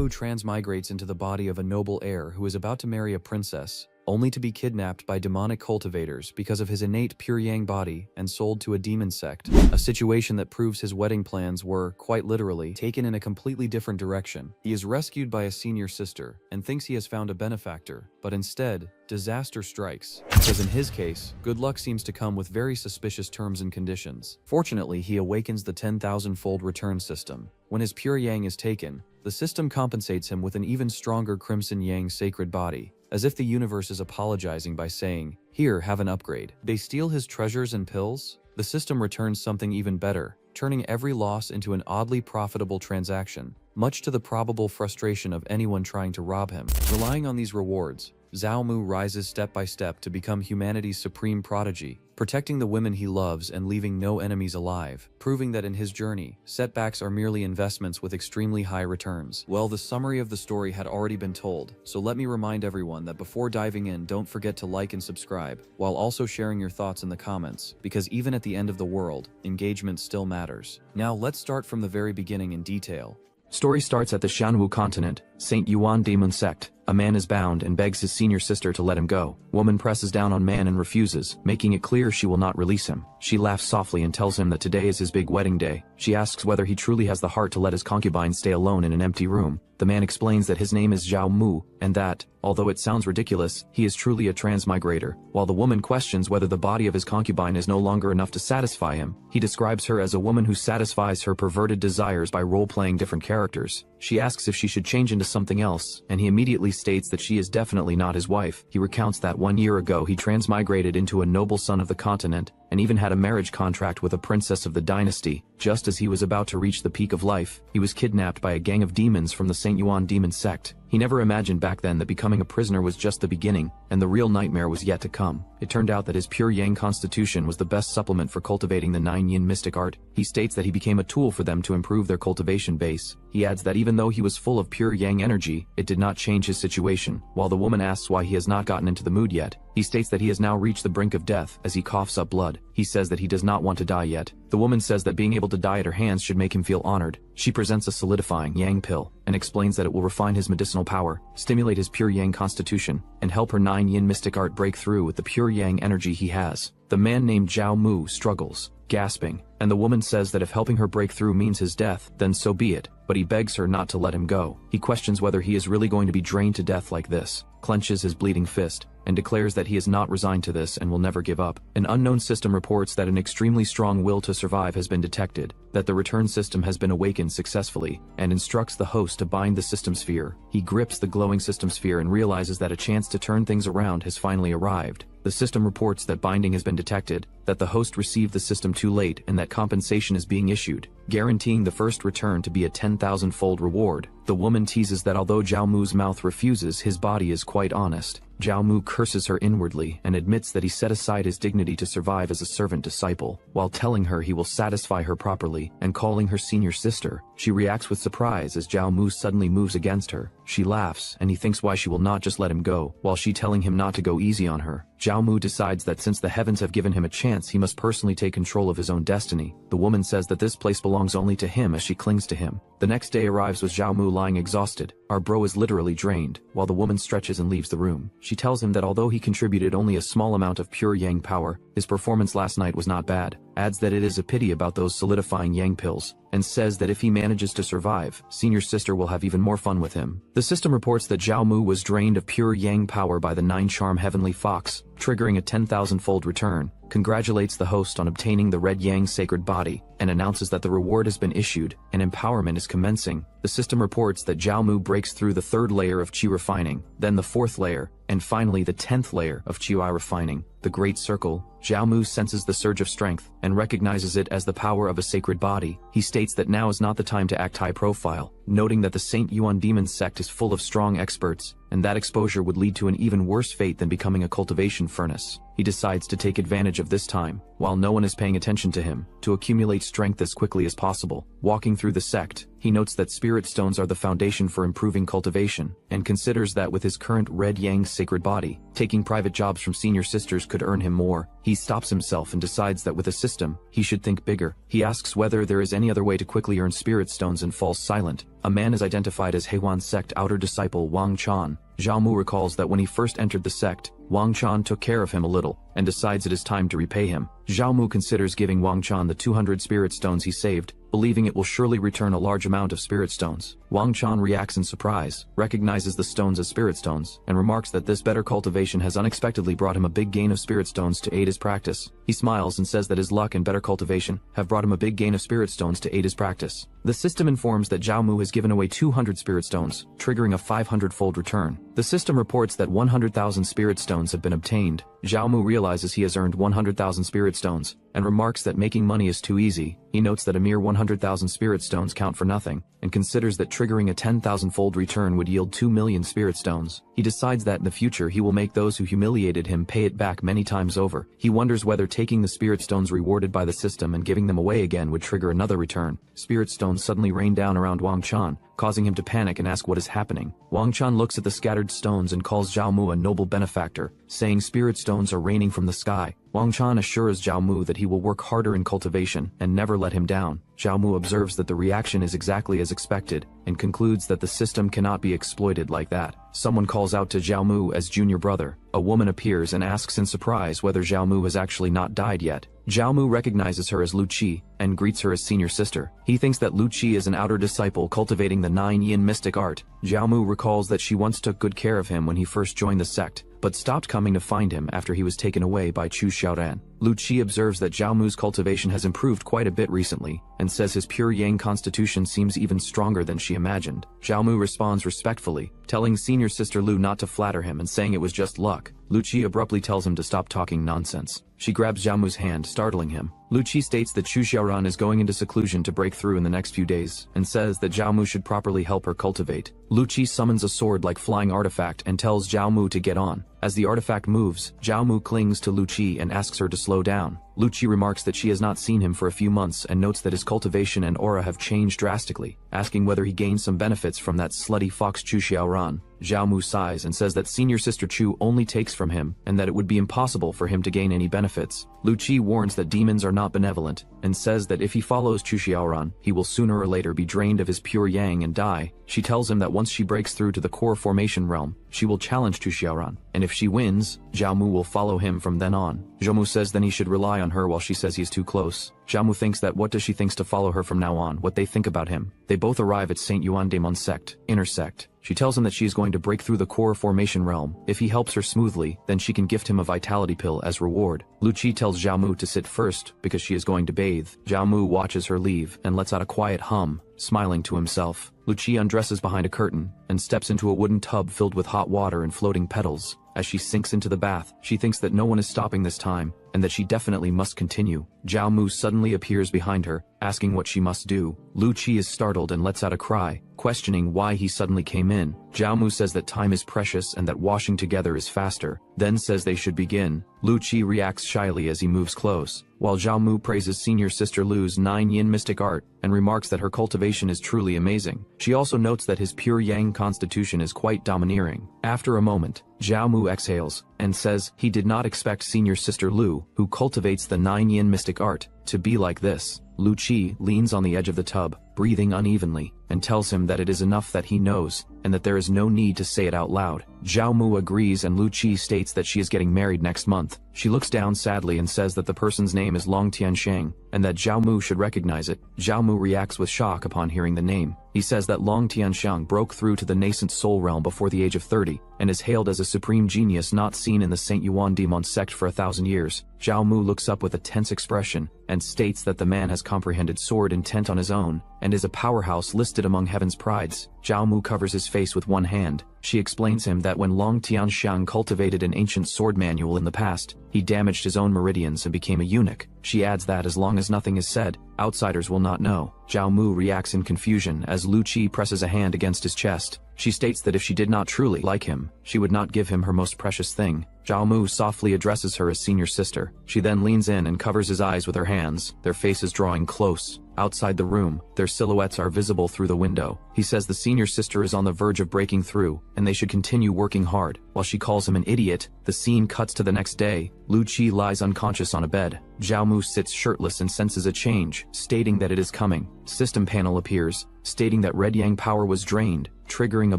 Mu transmigrates into the body of a noble heir who is about to marry a princess, only to be kidnapped by demonic cultivators because of his innate pure yang body and sold to a demon sect, a situation that proves his wedding plans were, quite literally, taken in a completely different direction. He is rescued by a senior sister and thinks he has found a benefactor, but instead, disaster strikes, because in his case, good luck seems to come with very suspicious terms and conditions. Fortunately, he awakens the 10,000-fold return system. When his pure yang is taken, the system compensates him with an even stronger crimson yang sacred body, as if the universe is apologizing by saying, "Here, have an upgrade." They steal his treasures and pills? The system returns something even better, turning every loss into an oddly profitable transaction, much to the probable frustration of anyone trying to rob him. Relying on these rewards, Zhao Mu rises step by step to become humanity's supreme prodigy, protecting the women he loves and leaving no enemies alive, proving that in his journey, setbacks are merely investments with extremely high returns. Well, the summary of the story had already been told, so let me remind everyone that before diving in, don't forget to like and subscribe, while also sharing your thoughts in the comments, because even at the end of the world, engagement still matters. Now let's start from the very beginning in detail. Story starts at the Shanwu continent, St. Yuan demon sect. A man is bound and begs his senior sister to let him go. Woman presses down on man and refuses, making it clear she will not release him. She laughs softly and tells him that today is his big wedding day. She asks whether he truly has the heart to let his concubine stay alone in an empty room. The man explains that his name is Zhao Mu, and that, although it sounds ridiculous, he is truly a transmigrator. While the woman questions whether the body of his concubine is no longer enough to satisfy him, he describes her as a woman who satisfies her perverted desires by role-playing different characters. She asks if she should change into something else, and he immediately states that she is definitely not his wife. He recounts that 1 year ago he transmigrated into a noble son of the continent, and even had a marriage contract with a princess of the dynasty. Just as he was about to reach the peak of life, he was kidnapped by a gang of demons from the St. Yuan demon sect. He never imagined back then that becoming a prisoner was just the beginning, and the real nightmare was yet to come. It turned out that his pure yang constitution was the best supplement for cultivating the 9 yin mystic art. He states that he became a tool for them to improve their cultivation base. He adds that even though he was full of pure yang energy, it did not change his situation. While the woman asks why he has not gotten into the mood yet, he states that he has now reached the brink of death as he coughs up blood. He says that he does not want to die yet. The woman says that being able to die at her hands should make him feel honored. She presents a solidifying yang pill, and explains that it will refine his medicinal power, stimulate his pure yang constitution, and help her 9 yin mystic art break through with the pure yang energy he has. The man named Zhao Mu struggles, gasping, and the woman says that if helping her break through means his death, then so be it, but he begs her not to let him go. He questions whether he is really going to be drained to death like this, clenches his bleeding fist, and declares that he is not resigned to this and will never give up. An unknown system reports that an extremely strong will to survive has been detected, that the return system has been awakened successfully, and instructs the host to bind the system sphere. He grips the glowing system sphere and realizes that a chance to turn things around has finally arrived. The system reports that binding has been detected, that the host received the system too late, and that compensation is being issued, guaranteeing the first return to be a 10,000-fold reward. The woman teases that although Zhao Mu's mouth refuses, his body is quite honest. Zhao Mu curses her inwardly and admits that he set aside his dignity to survive as a servant disciple, while telling her he will satisfy her properly and calling her senior sister. She reacts with surprise as Zhao Mu suddenly moves against her. She laughs, and he thinks why she will not just let him go, while she telling him not to go easy on her. Zhao Mu decides that since the heavens have given him a chance, he must personally take control of his own destiny. The woman says that this place belongs only to him as she clings to him. The next day arrives with Zhao Mu lying exhausted. Our bro is literally drained, while the woman stretches and leaves the room. She tells him that although he contributed only a small amount of pure yang power, his performance last night was not bad, adds that it is a pity about those solidifying yang pills, and says that if he manages to survive, senior sister will have even more fun with him. The system reports that Zhao Mu was drained of pure yang power by the 9-charm heavenly fox, triggering a 10,000-fold return, congratulates the host on obtaining the red yang sacred body, and announces that the reward has been issued, and empowerment is commencing. The system reports that Zhao Mu breaks through the 3rd layer of qi refining, then the 4th layer, and finally the 10th layer of qi refining, the Great Circle. Zhao Mu senses the surge of strength, and recognizes it as the power of a sacred body. He states that now is not the time to act high profile, noting that the St. Yuan demon sect is full of strong experts, and that exposure would lead to an even worse fate than becoming a cultivation furnace. He decides to take advantage of this time, while no one is paying attention to him, to accumulate strength as quickly as possible. Walking through the sect, he notes that spirit stones are the foundation for improving cultivation, and considers that with his current red yang sacred body, taking private jobs from senior sisters could earn him more. He stops himself and decides that with a system, he should think bigger. He asks whether there is any other way to quickly earn spirit stones and falls silent. A man is identified as Heiwan's sect outer disciple Wang Chan. Zhao Mu recalls that when he first entered the sect, Wang Chan took care of him a little, and decides it is time to repay him. Zhao Mu considers giving Wang Chan the 200 spirit stones he saved, believing it will surely return a large amount of spirit stones. Wang Chan reacts in surprise, recognizes the stones as spirit stones, and remarks that this better cultivation has unexpectedly brought him a big gain of spirit stones to aid his practice. He smiles and says that his luck and better cultivation have brought him a big gain of spirit stones to aid his practice. The system informs that Zhao Mu has given away 200 spirit stones, triggering a 500-fold return. The system reports that 100,000 spirit stones have been obtained. Zhao Mu realizes he has earned 100,000 spirit stones, and remarks that making money is too easy. He notes that a mere 100,000 spirit stones count for nothing, and considers that triggering a 10,000-fold return would yield 2 million spirit stones. He decides that in the future he will make those who humiliated him pay it back many times over. He wonders whether taking the spirit stones rewarded by the system and giving them away again would trigger another return. Spirit stones suddenly rain down around Wang Chan, causing him to panic and ask what is happening. Wang Chan looks at the scattered stones and calls Zhao Mu a noble benefactor, saying spirit stones are raining from the sky. Wang Chan assures Zhao Mu that he will work harder in cultivation and never let him down. Zhao Mu observes that the reaction is exactly as expected, and concludes that the system cannot be exploited like that. Someone calls out to Zhao Mu as junior brother. A woman appears and asks in surprise whether Zhao Mu has actually not died yet. Zhao Mu recognizes her as Lu Qi, and greets her as senior sister. He thinks that Lu Qi is an outer disciple cultivating the 9 yin mystic art. Zhao Mu recalls that she once took good care of him when he first joined the sect, but stopped coming to find him after he was taken away by Chu Xiaoran. Lu Qi observes that Zhao Mu's cultivation has improved quite a bit recently, and says his pure yang constitution seems even stronger than she imagined. Zhao Mu responds respectfully, telling senior sister Lu not to flatter him and saying it was just luck. Lu Qi abruptly tells him to stop talking nonsense. She grabs Zhao Mu's hand, startling him. Lu Qi states that Chu Xiaoran is going into seclusion to break through in the next few days, and says that Zhao Mu should properly help her cultivate. Lu Qi summons a sword-like flying artifact and tells Zhao Mu to get on. As the artifact moves, Zhao Mu clings to Lu Qi and asks her to slow down. Lu Qi remarks that she has not seen him for a few months and notes that his cultivation and aura have changed drastically, asking whether he gained some benefits from that slutty fox Chu Xiaoran. Zhao Mu sighs and says that senior sister Chu only takes from him, and that it would be impossible for him to gain any benefits. Lu Qi warns that demons are not benevolent, and says that if he follows Chu Xiaoran, he will sooner or later be drained of his pure yang and die. She tells him that once she breaks through to the core formation realm, she will challenge Chu Xiaoran, and if she wins, Zhao Mu will follow him from then on. Zhao Mu says then he should rely on her while she says he is too close. Zhao Mu thinks that what does she thinks to follow her from now on, what they think about him. They both arrive at Saint Yuan Demon sect, inner sect. She tells him that she is going to break through the core formation realm. If he helps her smoothly, then she can gift him a vitality pill as reward. Lu Qi tells Zhao Mu to sit first because she is going to bathe. Zhao Mu watches her leave and lets out a quiet hum, smiling to himself. Lu Qi undresses behind a curtain and steps into a wooden tub filled with hot water and floating petals. As she sinks into the bath, she thinks that no one is stopping this time, and that she definitely must continue. Zhao Mu suddenly appears behind her, asking what she must do. Lu Qi is startled and lets out a cry, questioning why he suddenly came in. Zhao Mu says that time is precious and that washing together is faster, then says they should begin. Lu Qi reacts shyly as he moves close, while Zhao Mu praises senior sister Lu's 9 yin mystic art, and remarks that her cultivation is truly amazing. She also notes that his pure yang constitution is quite domineering. After a moment, Zhao Mu exhales, and says he did not expect senior sister Lu, who cultivates the 9 yin mystic art, to be like this. Lu Qi leans on the edge of the tub, breathing unevenly, and tells him that it is enough that he knows, and that there is no need to say it out loud. Zhao Mu agrees and Lu Qi states that she is getting married next month. She looks down sadly and says that the person's name is Long Tiansheng, and that Zhao Mu should recognize it. Zhao Mu reacts with shock upon hearing the name. He says that Long Tiansheng broke through to the nascent soul realm before the age of 30, and is hailed as a supreme genius not seen in the Saint Yuan Demon sect for 1,000 years. Zhao Mu looks up with a tense expression, and states that the man has comprehended sword intent on his own, and is a powerhouse listed among heaven's prides. Zhao Mu covers his face with one hand, She explains him that when Long Tianxiang cultivated an ancient sword manual in the past, he damaged his own meridians and became a eunuch. She adds that as long as nothing is said, outsiders will not know. Zhao Mu reacts in confusion as Lu Qi presses a hand against his chest. She states that if she did not truly like him, she would not give him her most precious thing. Zhao Mu softly addresses her as senior sister. She then leans in and covers his eyes with her hands, their faces drawing close. Outside the room, their silhouettes are visible through the window. He says the senior sister is on the verge of breaking through, and they should continue working hard. While she calls him an idiot, the scene cuts to the next day. Lu Qi lies unconscious on a bed. Zhao Mu sits shirtless and senses a change, stating that it is coming. System panel appears, stating that Red Yang power was drained, triggering a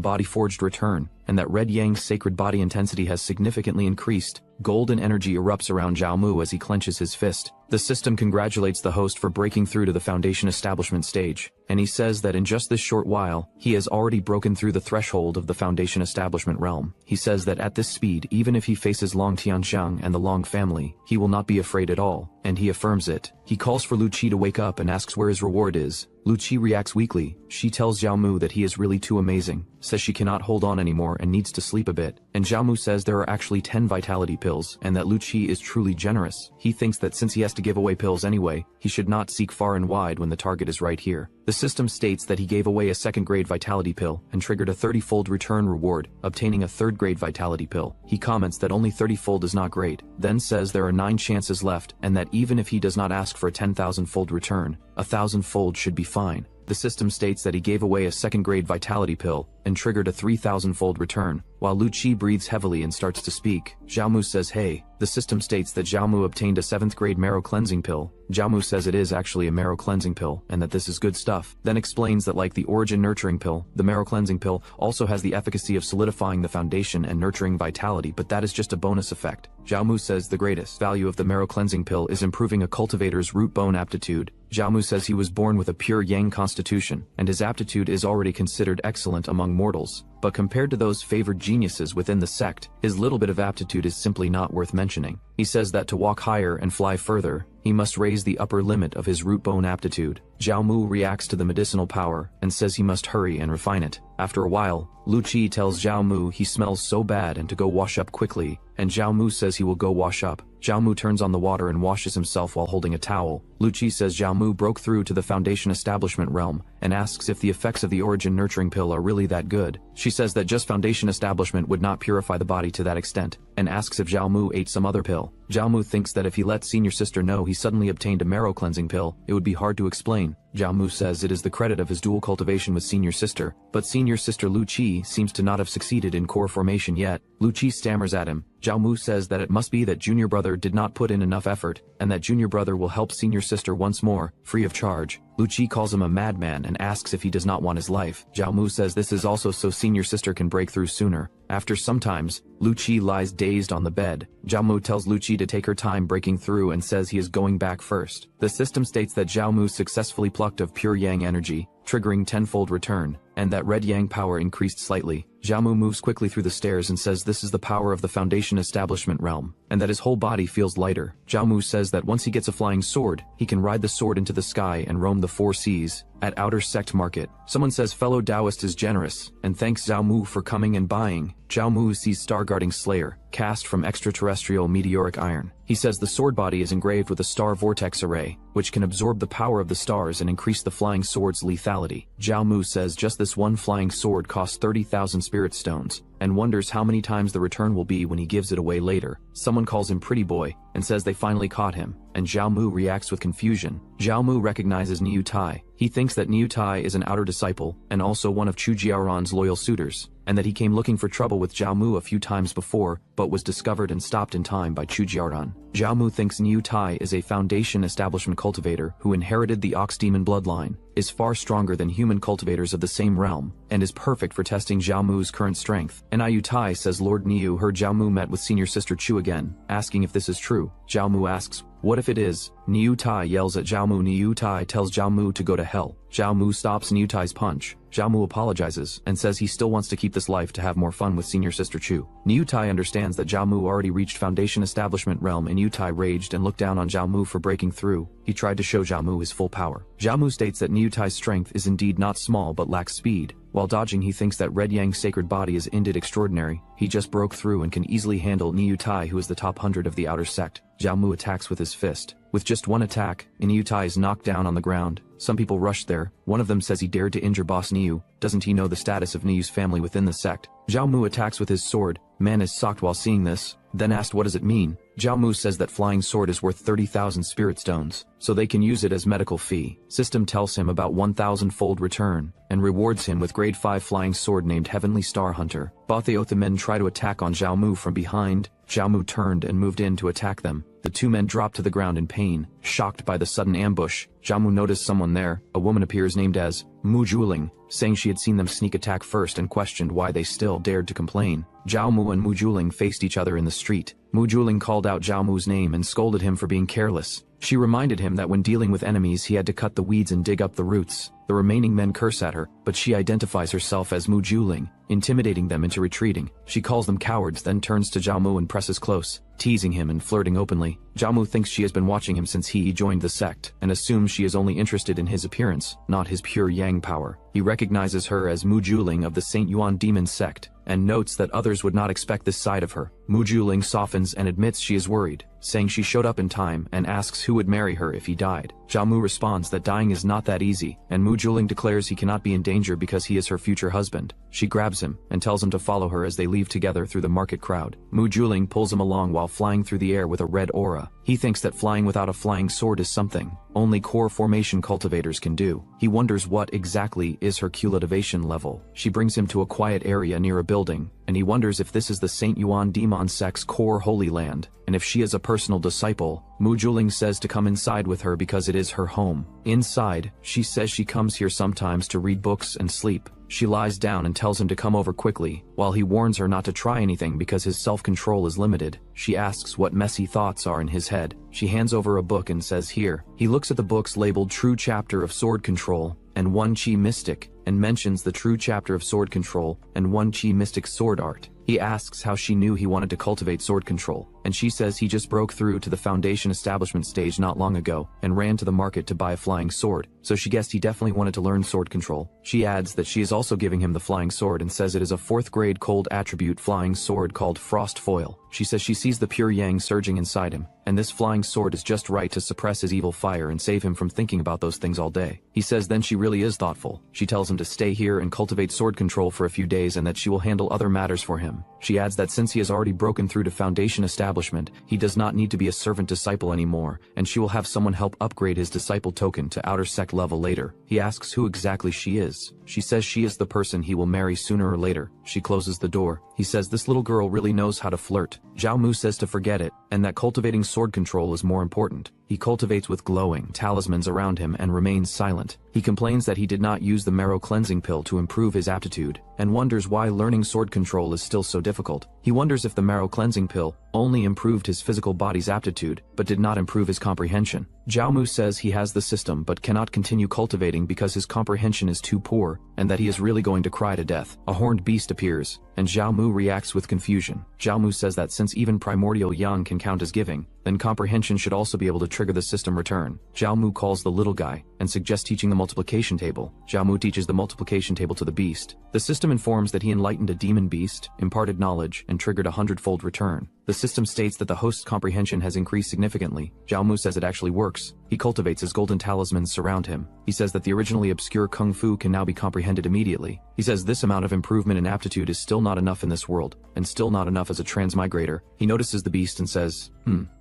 body-forged return, and that Red Yang's sacred body intensity has significantly increased. Golden energy erupts around Zhao Mu as he clenches his fist. The system congratulates the host for breaking through to the Foundation establishment stage, and he says that in just this short while, he has already broken through the threshold of the Foundation establishment realm. He says that at this speed, even if he faces Long Tianxiang and the Long family, he will not be afraid at all, and he affirms it. He calls for Lu Qi to wake up and asks where his reward is. Lu Qi reacts weakly. She tells Zhao Mu that he is really too amazing, says she cannot hold on anymore and needs to sleep a bit, and Zhao Mu says there are actually 10 vitality pills and that Lu Qi is truly generous. He thinks that since he has to give away pills anyway, he should not seek far and wide when the target is right here. The system states that he gave away a second-grade vitality pill and triggered a 30-fold return reward, obtaining a third-grade vitality pill. He comments that only 30-fold is not great, then says there are 9 chances left and that even if he does not ask for a 10,000-fold return, 1,000-fold should be fine. The system states that he gave away a second-grade vitality pill and triggered a 3,000-fold return. While Lu Qi breathes heavily and starts to speak, Zhao Mu says hey. The system states that Zhao Mu obtained a 7th-grade marrow cleansing pill. Zhao Mu says it is actually a marrow cleansing pill and that this is good stuff. Then explains that like the origin nurturing pill, the marrow cleansing pill also has the efficacy of solidifying the foundation and nurturing vitality, but that is just a bonus effect. Zhao Mu says the greatest value of the marrow cleansing pill is improving a cultivator's root bone aptitude. Zhao Mu says he was born with a pure yang constitution, and his aptitude is already considered excellent among mortals. But compared to those favored geniuses within the sect, his little bit of aptitude is simply not worth mentioning. He says that to walk higher and fly further, he must raise the upper limit of his root bone aptitude. Zhao Mu reacts to the medicinal power and says he must hurry and refine it. After a while, Lu Qi tells Zhao Mu he smells so bad and to go wash up quickly, and Zhao Mu says he will go wash up. Zhao Mu turns on the water and washes himself while holding a towel. Lu Qi says Zhao Mu broke through to the Foundation establishment realm and asks if the effects of the origin nurturing pill are really that good. She says that just Foundation establishment would not purify the body to that extent, and asks if Zhao Mu ate some other pill. Zhao Mu thinks that if he lets senior sister know he suddenly obtained a marrow cleansing pill, it would be hard to explain. Zhao Mu says it is the credit of his dual cultivation with senior sister, but senior sister Lu Qi seems to not have succeeded in core formation yet. Lu Qi stammers at him. Zhao Mu says that it must be that junior brother did not put in enough effort, and that junior brother will help senior sister once more, free of charge. Lu Qi calls him a madman and asks if he does not want his life. Zhao Mu says this is also so senior sister can break through sooner. After some times, Lu Qi lies dazed on the bed. Zhao Mu tells Lu Qi to take her time breaking through and says he is going back first. The system states that Zhao Mu successfully plucked of pure yang energy, triggering 10-fold return, and that red yang power increased slightly. Zhao Mu moves quickly through the stairs and says this is the power of the Foundation establishment realm, and that his whole body feels lighter. Zhao Mu says that once he gets a flying sword, he can ride the sword into the sky and roam the 4 seas. At Outer Sect Market, someone says fellow Taoist is generous, and thanks Zhao Mu for coming and buying. Zhao Mu sees Star-Guarding Slayer, cast from extraterrestrial meteoric iron. He says the sword body is engraved with a star vortex array, which can absorb the power of the stars and increase the flying sword's lethality. Zhao Mu says just this one flying sword costs 30,000 spirit stones, and wonders how many times the return will be when he gives it away later. Someone calls him Pretty Boy, and says they finally caught him, and Zhao Mu reacts with confusion. Zhao Mu recognizes Niu Tai. He thinks that Niu Tai is an outer disciple, and also one of Chu Jiaoran's loyal suitors, and that he came looking for trouble with Zhao Mu a few times before, but was discovered and stopped in time by Chu Jiaoran. Zhao Mu thinks Niu Tai is a Foundation establishment cultivator who inherited the Ox Demon bloodline, is far stronger than human cultivators of the same realm, and is perfect for testing Zhao Mu's current strength. And Niu Tai says Lord Niu heard Zhao Mu met with senior sister Chu again, asking if this is true. Zhao Mu asks, what if it is? Niu Tai yells at Zhao Mu. Niu Tai tells Zhao Mu to go to hell. Zhao Mu stops Niu Tai's punch. Zhao Mu apologizes and says he still wants to keep this life to have more fun with senior sister Chu. Niu Tai understands that Zhao Mu already reached Foundation Establishment realm, and Niu Tai raged and looked down on Zhao Mu for breaking through. He tried to show Zhao Mu his full power. Zhao Mu states that Niu Tai's strength is indeed not small but lacks speed. While dodging, he thinks that Red Yang's sacred body is indeed extraordinary. He just broke through and can easily handle Niu Tai, who is the top 100 of the outer sect. Zhao Mu attacks with his fist. With just one attack, Niu Tai is knocked down on the ground. Some people rushed there. One of them says he dared to injure Boss Niu. Doesn't he know the status of Niu's family within the sect? Zhao Mu attacks with his sword. Man is shocked while seeing this, then asked what does it mean. Zhao Mu says that flying sword is worth 30,000 spirit stones, so they can use it as medical fee. System tells him about 1,000-fold return, and rewards him with grade 5 flying sword named Heavenly Star Hunter. Both the men try to attack on Zhao Mu from behind. Zhao Mu turned and moved in to attack them. The two men dropped to the ground in pain. Shocked by the sudden ambush, Zhao Mu noticed someone there. A woman appears named as Mu Juling, saying she had seen them sneak attack first and questioned why they still dared to complain. Zhao Mu and Mu Juling faced each other in the street. Mu Juling called out Zhao Mu's name and scolded him for being careless. She reminded him that when dealing with enemies he had to cut the weeds and dig up the roots. The remaining men curse at her, but she identifies herself as Mu Juling, intimidating them into retreating. She calls them cowards, then turns to Zhao Mu and presses close, teasing him and flirting openly. Zhao Mu thinks she has been watching him since he joined the sect, and assumes she is only interested in his appearance, not his pure yang power. He recognizes her as Mu Juling of the Saint Yuan demon sect, and notes that others would not expect this side of her. Mu Juling softens and admits she is worried, saying she showed up in time, and asks who would marry her if he died. Zhao Mu responds that dying is not that easy, and Mu Juling declares he cannot be in danger because he is her future husband. She grabs him and tells him to follow her as they leave together through the market crowd. Mu Juling pulls him along while flying through the air with a red aura. He thinks that flying without a flying sword is something only core formation cultivators can do. He wonders what exactly is her cultivation level. She brings him to a quiet area near a building, and he wonders if this is the Saint Yuan demon sect's core holy land, and if she is a personal disciple. Mu Juling says to come inside with her because it is her home. Inside, she says she comes here sometimes to read books and sleep. She lies down and tells him to come over quickly, while he warns her not to try anything because his self-control is limited. She asks what messy thoughts are in his head. She hands over a book and says here. He looks at the books labeled True Chapter of Sword Control, and One Chi Mystic, and mentions the True Chapter of Sword Control, and One Chi Mystic Sword Art. He asks how she knew he wanted to cultivate sword control, and she says he just broke through to the Foundation Establishment stage not long ago, and ran to the market to buy a flying sword, so she guessed he definitely wanted to learn sword control. She adds that she is also giving him the flying sword and says it is a 4th grade cold attribute flying sword called Frost Foil. She says she sees the pure yang surging inside him, and this flying sword is just right to suppress his evil fire and save him from thinking about those things all day. He says then she really is thoughtful. She tells him to stay here and cultivate sword control for a few days and that she will handle other matters for him. She adds that since he has already broken through to Foundation Establishment, he does not need to be a servant disciple anymore, and she will have someone help upgrade his disciple token to outer sect level later. He asks who exactly she is. She says she is the person he will marry sooner or later. She closes the door. He says this little girl really knows how to flirt. Zhao Mu says to forget it, and that cultivating sword control is more important. He cultivates with glowing talismans around him and remains silent. He complains that he did not use the marrow cleansing pill to improve his aptitude, and wonders why learning sword control is still so difficult. He wonders if the marrow cleansing pill only improved his physical body's aptitude, but did not improve his comprehension. Zhao Mu says he has the system but cannot continue cultivating because his comprehension is too poor, and that he is really going to cry to death. A horned beast appears, and Zhao Mu reacts with confusion. Zhao Mu says that since even primordial yang can count as giving, then comprehension should also be able to trigger the system return. Zhao Mu calls the little guy, and suggests teaching the multiplication table. Zhao Mu teaches the multiplication table to the beast. The system informs that he enlightened a demon beast, imparted knowledge, and triggered a 100-fold return. The system states that the host's comprehension has increased significantly. Zhao Mu says it actually works. He cultivates his golden talismans surround him. He says that the originally obscure kung fu can now be comprehended immediately. He says this amount of improvement in aptitude is still not enough in this world, and still not enough as a transmigrator. He notices the beast and says,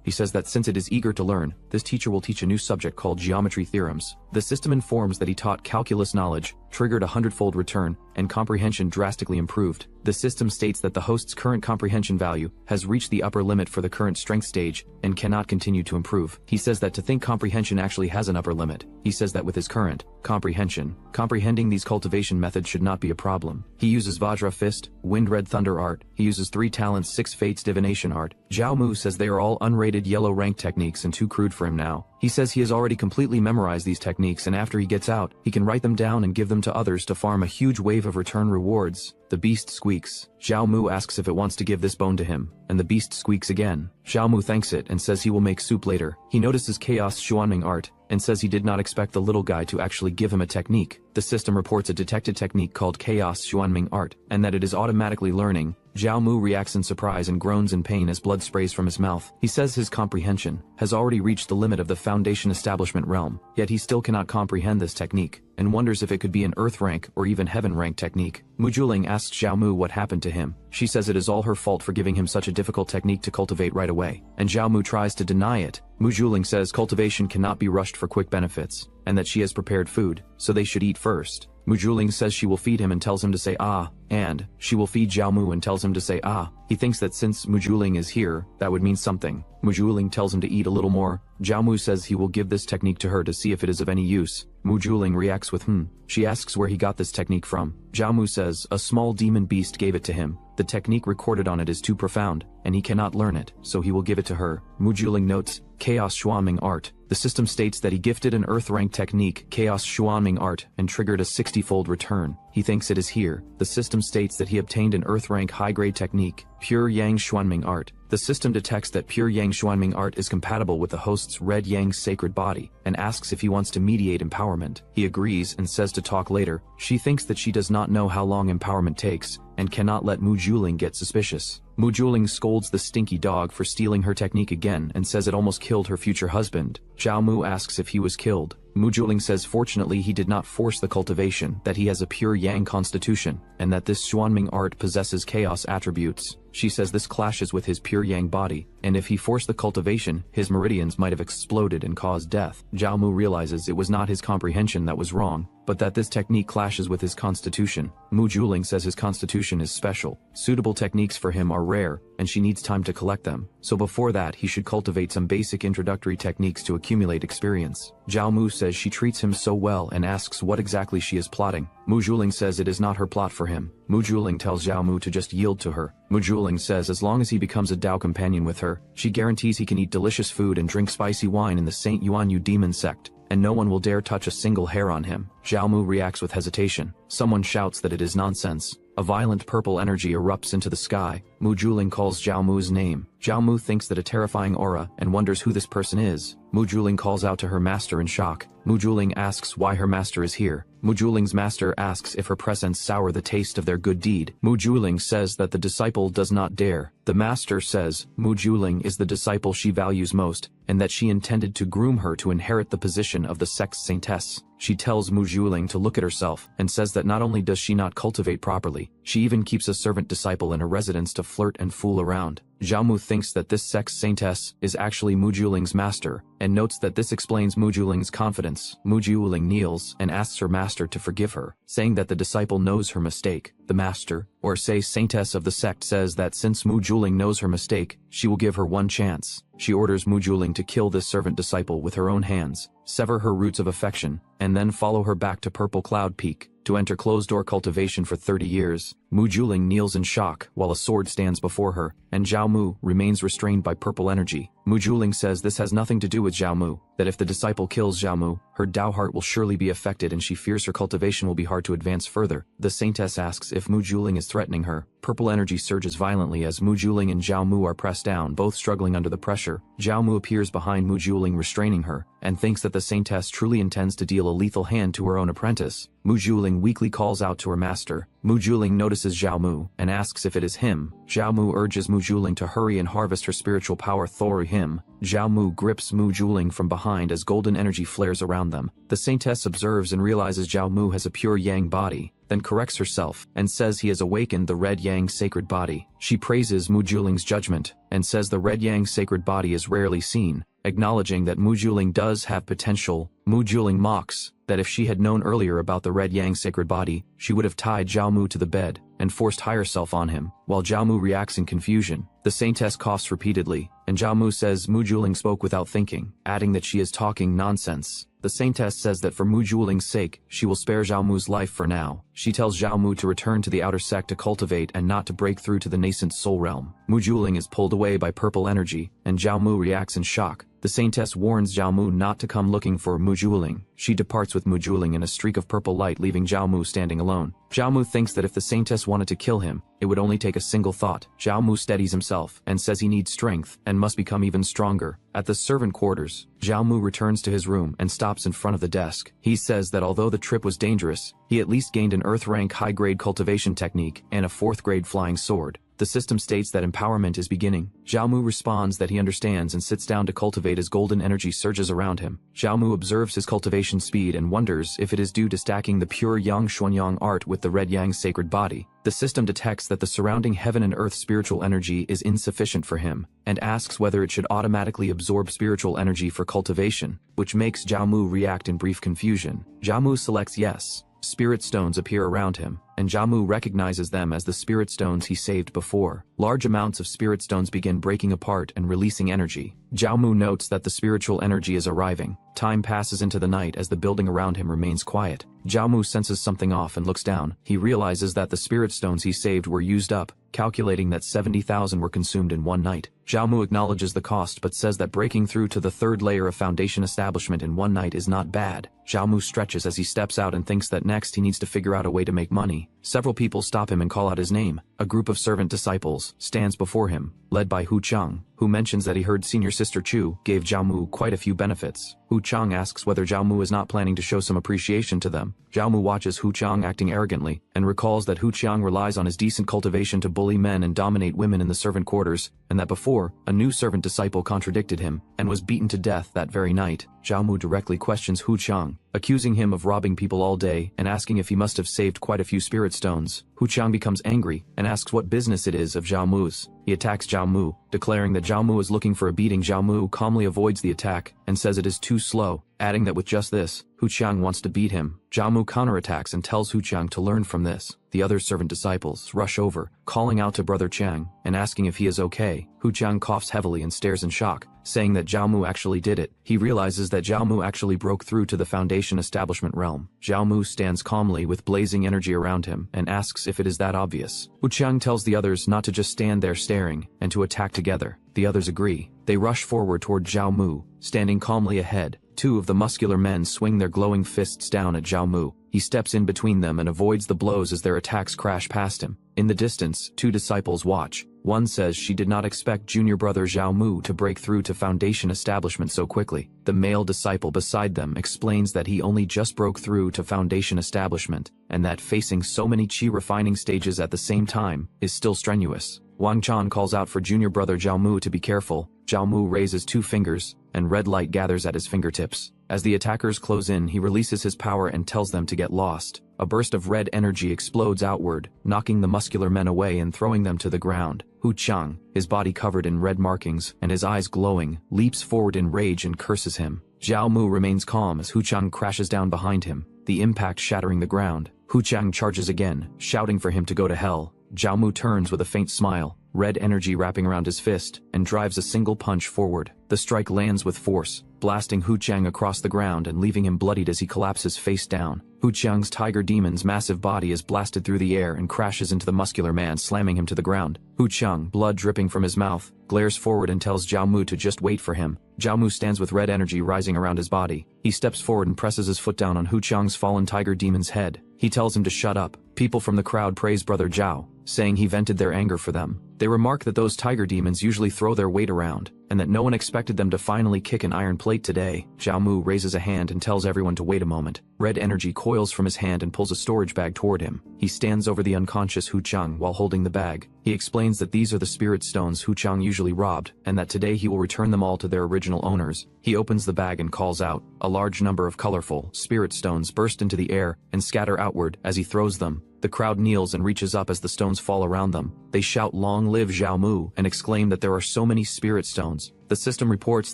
He says that since it is eager to learn, this teacher will teach a new subject called geometry theorems. The system informs that he taught calculus knowledge, triggered a 100-fold return, and comprehension drastically improved. The system states that the host's current comprehension value has reached the upper limit for the current strength stage and cannot continue to improve. He says that to think comprehension actually has an upper limit. He says that with his current comprehension, comprehending these cultivation methods should not be a problem. He uses Vajra Fist, Wind Red Thunder art. He uses 3 talents, 6 fates divination art. Zhao Mu says they are all unrated yellow rank techniques and too crude for him now. He says he has already completely memorized these techniques, and after he gets out, he can write them down and give them to others to farm a huge wave of return rewards. The beast squeaks. Zhao Mu asks if it wants to give this bone to him, and the beast squeaks again. Zhao Mu thanks it and says he will make soup later. He notices Chaos Xuanming art, and says he did not expect the little guy to actually give him a technique. The system reports a detected technique called Chaos Xuanming art, and that it is automatically learning. Zhao Mu reacts in surprise and groans in pain as blood sprays from his mouth. He says his comprehension has already reached the limit of the Foundation Establishment realm, yet he still cannot comprehend this technique, and wonders if it could be an Earth rank or even Heaven rank technique. Mujuling asks Zhao Mu what happened to him. She says it is all her fault for giving him such a difficult technique to cultivate right away, and Zhao Mu tries to deny it. Mujuling says cultivation cannot be rushed for quick benefits, and that she has prepared food, so they should eat first. Mujuling says she will feed him and tells him to say ah, and she will feed Zhao Mu and tells him to say ah. He thinks that since Mujuling is here, that would mean something. Mujuling tells him to eat a little more. Zhao Mu says he will give this technique to her to see if it is of any use. Mujuling reacts with She asks where he got this technique from. Zhao Mu says a small demon beast gave it to him. The technique recorded on it is too profound, and he cannot learn it, so he will give it to her. Mujuling notes Chaos Xuanming art. The system states that he gifted an Earth rank technique, Chaos Xuanming art, and triggered a 60-fold return. He thinks it is here. The system states that he obtained an Earth rank high-grade technique, Pure Yang Xuanming art. The system detects that Pure Yang Xuanming art is compatible with the host's Red Yang sacred body, and asks if he wants to mediate empowerment. He agrees and says to talk later. She thinks that she does not know how long empowerment takes, and cannot let Mujuling get suspicious. Mujuling scolds the stinky dog for stealing her technique again and says it almost killed her future husband. Zhao Mu asks if he was killed. Mujuling says fortunately he did not force the cultivation, that he has a pure Yang constitution, and that this Xuanming art possesses chaos attributes. She says this clashes with his pure Yang body, and if he forced the cultivation, his meridians might have exploded and caused death. Zhao Mu realizes it was not his comprehension that was wrong, but that this technique clashes with his constitution. Mujuling says his constitution is special. Suitable techniques for him are rare, and she needs time to collect them, so before that he should cultivate some basic introductory techniques to accumulate experience. Zhao Mu says she treats him so well and asks what exactly she is plotting. Mujuling says it is not her plot for him. Mujuling tells Zhao Mu to just yield to her. Mujuling says as long as he becomes a Dao companion with her, she guarantees he can eat delicious food and drink spicy wine in the Saint Yuanyu demon sect, and no one will dare touch a single hair on him. Zhao Mu reacts with hesitation. Someone shouts that it is nonsense. A violent purple energy erupts into the sky. Mujuling calls Zhao Mu's name. Zhao Mu thinks that a terrifying aura and wonders who this person is. Mujuling calls out to her master in shock. Mujuling asks why her master is here. Mujuling's master asks if her presence sour the taste of their good deed. Mujuling says that the disciple does not dare. The master says Mujuling is the disciple she values most, and that she intended to groom her to inherit the position of the sect's saintess. She tells Mujuling to look at herself, and says that not only does she not cultivate properly, she even keeps a servant disciple in her residence to flirt and fool around. Zhao Mu thinks that this sect's saintess is actually Mujuling's master, and notes that this explains Mujuling's confidence. Mujuling kneels and asks her master to forgive her, saying that the disciple knows her mistake. The master, or say saintess of the sect, says that since Mujuling knows her mistake, she will give her one chance. She orders Mujuling to kill this servant disciple with her own hands, sever her roots of affection, and then follow her back to Purple Cloud Peak, to enter closed-door cultivation for 30 years. Mujuling kneels in shock while a sword stands before her, and Zhao Mu remains restrained by purple energy. Mujuling says this has nothing to do with Zhao Mu, that if the disciple kills Zhao Mu, her Dao heart will surely be affected and she fears her cultivation will be hard to advance further. The saintess asks if Mujuling is threatening her. Purple energy surges violently as Mujuling and Zhao Mu are pressed down, both struggling under the pressure. Zhao Mu appears behind Mujuling restraining her, and thinks that the saintess truly intends to deal a lethal hand to her own apprentice. Mujuling weakly calls out to her master. Mujuling notices Zhao Mu and asks if it is him. Zhao Mu urges Mujuling to hurry and harvest her spiritual power through him. Zhao Mu grips Mujuling from behind as golden energy flares around them. The saintess observes and realizes Zhao Mu has a pure Yang body, then corrects herself and says he has awakened the Red Yang sacred body. She praises Mujuling's judgment and says the Red Yang sacred body is rarely seen. acknowledging that Mu Juling does have potential. Mu Juling mocks that if she had known earlier about the Red Yang sacred body, she would have tied Zhao Mu to the bed and forced higher self on him. While Zhao Mu reacts in confusion, the saintess coughs repeatedly, and Zhao Mu says Mu Juling spoke without thinking, adding that she is talking nonsense. The saintess says that for Mu Juling's sake, she will spare Zhao Mu's life for now. She tells Zhao Mu to return to the outer sect to cultivate and not to break through to the nascent soul realm. Mu Juling is pulled away by purple energy, and Zhao Mu reacts in shock. The saintess warns Zhao Mu not to come looking for Mu Juling. She departs with Mu Juling in a streak of purple light, leaving Zhao Mu standing alone. Zhao Mu thinks that if the saintess wanted to kill him, it would only take a single thought. Zhao Mu steadies himself and says he needs strength and must become even stronger. At the servant quarters, Zhao Mu returns to his room and stops in front of the desk. He says that although the trip was dangerous, he at least gained an Earth rank high-grade cultivation technique and a 4th-grade flying sword. The system states that empowerment is beginning. Zhao Mu responds that he understands and sits down to cultivate as golden energy surges around him. Zhao Mu observes his cultivation speed and wonders if it is due to stacking the pure Yang Xuanyang art with the Red Yang sacred body. The system detects that the surrounding heaven and earth spiritual energy is insufficient for him, and asks whether it should automatically absorb spiritual energy for cultivation, which makes Zhao Mu react in brief confusion. Zhao Mu selects yes. Spirit stones appear around him, and Zhao Mu recognizes them as the spirit stones he saved before. Large amounts of spirit stones begin breaking apart and releasing energy. Zhao Mu notes that the spiritual energy is arriving. Time passes into the night as the building around him remains quiet. Zhao Mu senses something off and looks down. He realizes that the spirit stones he saved were used up, calculating that 70,000 were consumed in one night. Zhao Mu acknowledges the cost but says that breaking through to the 3rd layer of foundation establishment in one night is not bad. Zhao Mu stretches as he steps out and thinks that next he needs to figure out a way to make money. Several people stop him and call out his name. A group of servant disciples stands before him, led by Hu Chang, who mentions that he heard senior sister Chu gave Zhao Mu quite a few benefits. Hu Chang asks whether Zhao Mu is not planning to show some appreciation to them. Zhao Mu watches Hu Chang acting arrogantly, and recalls that Hu Chang relies on his decent cultivation to bully men and dominate women in the servant quarters, and that before, a new servant disciple contradicted him, and was beaten to death that very night. Zhao Mu directly questions Hu Chang, accusing him of robbing people all day and asking if he must have saved quite a few spirit stones. Hu Chang becomes angry and asks what business it is of Zhao Mu's. He attacks Zhao Mu, declaring that Zhao Mu is looking for a beating. Zhao Mu calmly avoids the attack and says it is too slow, adding that with just this, Hu Chang wants to beat him. Zhao Mu counterattacks and tells Hu Chang to learn from this. The other servant disciples rush over, calling out to Brother Chang and asking if he is okay. Hu Chang coughs heavily and stares in shock, saying that Zhao Mu actually did it. He realizes that Zhao Mu actually broke through to the foundation establishment realm. Zhao Mu stands calmly with blazing energy around him and asks if it is that obvious. Hu Chang tells the others not to just stand there staring and to attack together. The others agree. They rush forward toward Zhao Mu, standing calmly ahead. 2 of the muscular men swing their glowing fists down at Zhao Mu. He steps in between them and avoids the blows as their attacks crash past him. In the distance, 2 disciples watch. One says she did not expect junior brother Zhao Mu to break through to foundation establishment so quickly. The male disciple beside them explains that he only just broke through to foundation establishment, and that facing so many chi refining stages at the same time is still strenuous. Wang Chan calls out for junior brother Zhao Mu to be careful. Zhao Mu raises 2 fingers, and red light gathers at his fingertips. As the attackers close in, he releases his power and tells them to get lost. A burst of red energy explodes outward, knocking the muscular men away and throwing them to the ground. Hu Chang, his body covered in red markings and his eyes glowing, leaps forward in rage and curses him. Zhao Mu remains calm as Hu Chang crashes down behind him, the impact shattering the ground. Hu Chang charges again, shouting for him to go to hell. Zhao Mu turns with a faint smile, red energy wrapping around his fist, and drives a single punch forward. The strike lands with force, blasting Hu Chang across the ground and leaving him bloodied as he collapses face down. Hu Chang's tiger demon's massive body is blasted through the air and crashes into the muscular man, slamming him to the ground. Hu Chang, blood dripping from his mouth, glares forward and tells Zhao Mu to just wait for him. Zhao Mu stands with red energy rising around his body. He steps forward and presses his foot down on Hu Chang's fallen tiger demon's head. He tells him to shut up. People from the crowd praise Brother Zhao, saying he vented their anger for them. They remark that those tiger demons usually throw their weight around, and that no one expected them to finally kick an iron plate today. Zhao Mu raises a hand and tells everyone to wait a moment. Red energy coils from his hand and pulls a storage bag toward him. He stands over the unconscious Hu Chang while holding the bag. He explains that these are the spirit stones Hu Chang usually robbed, and that today he will return them all to their original owners. He opens the bag and calls out. A large number of colorful spirit stones burst into the air and scatter outward as he throws them. The crowd kneels and reaches up as the stones fall around them. They shout "Long live Zhao Mu" and exclaim that there are so many spirit stones. The system reports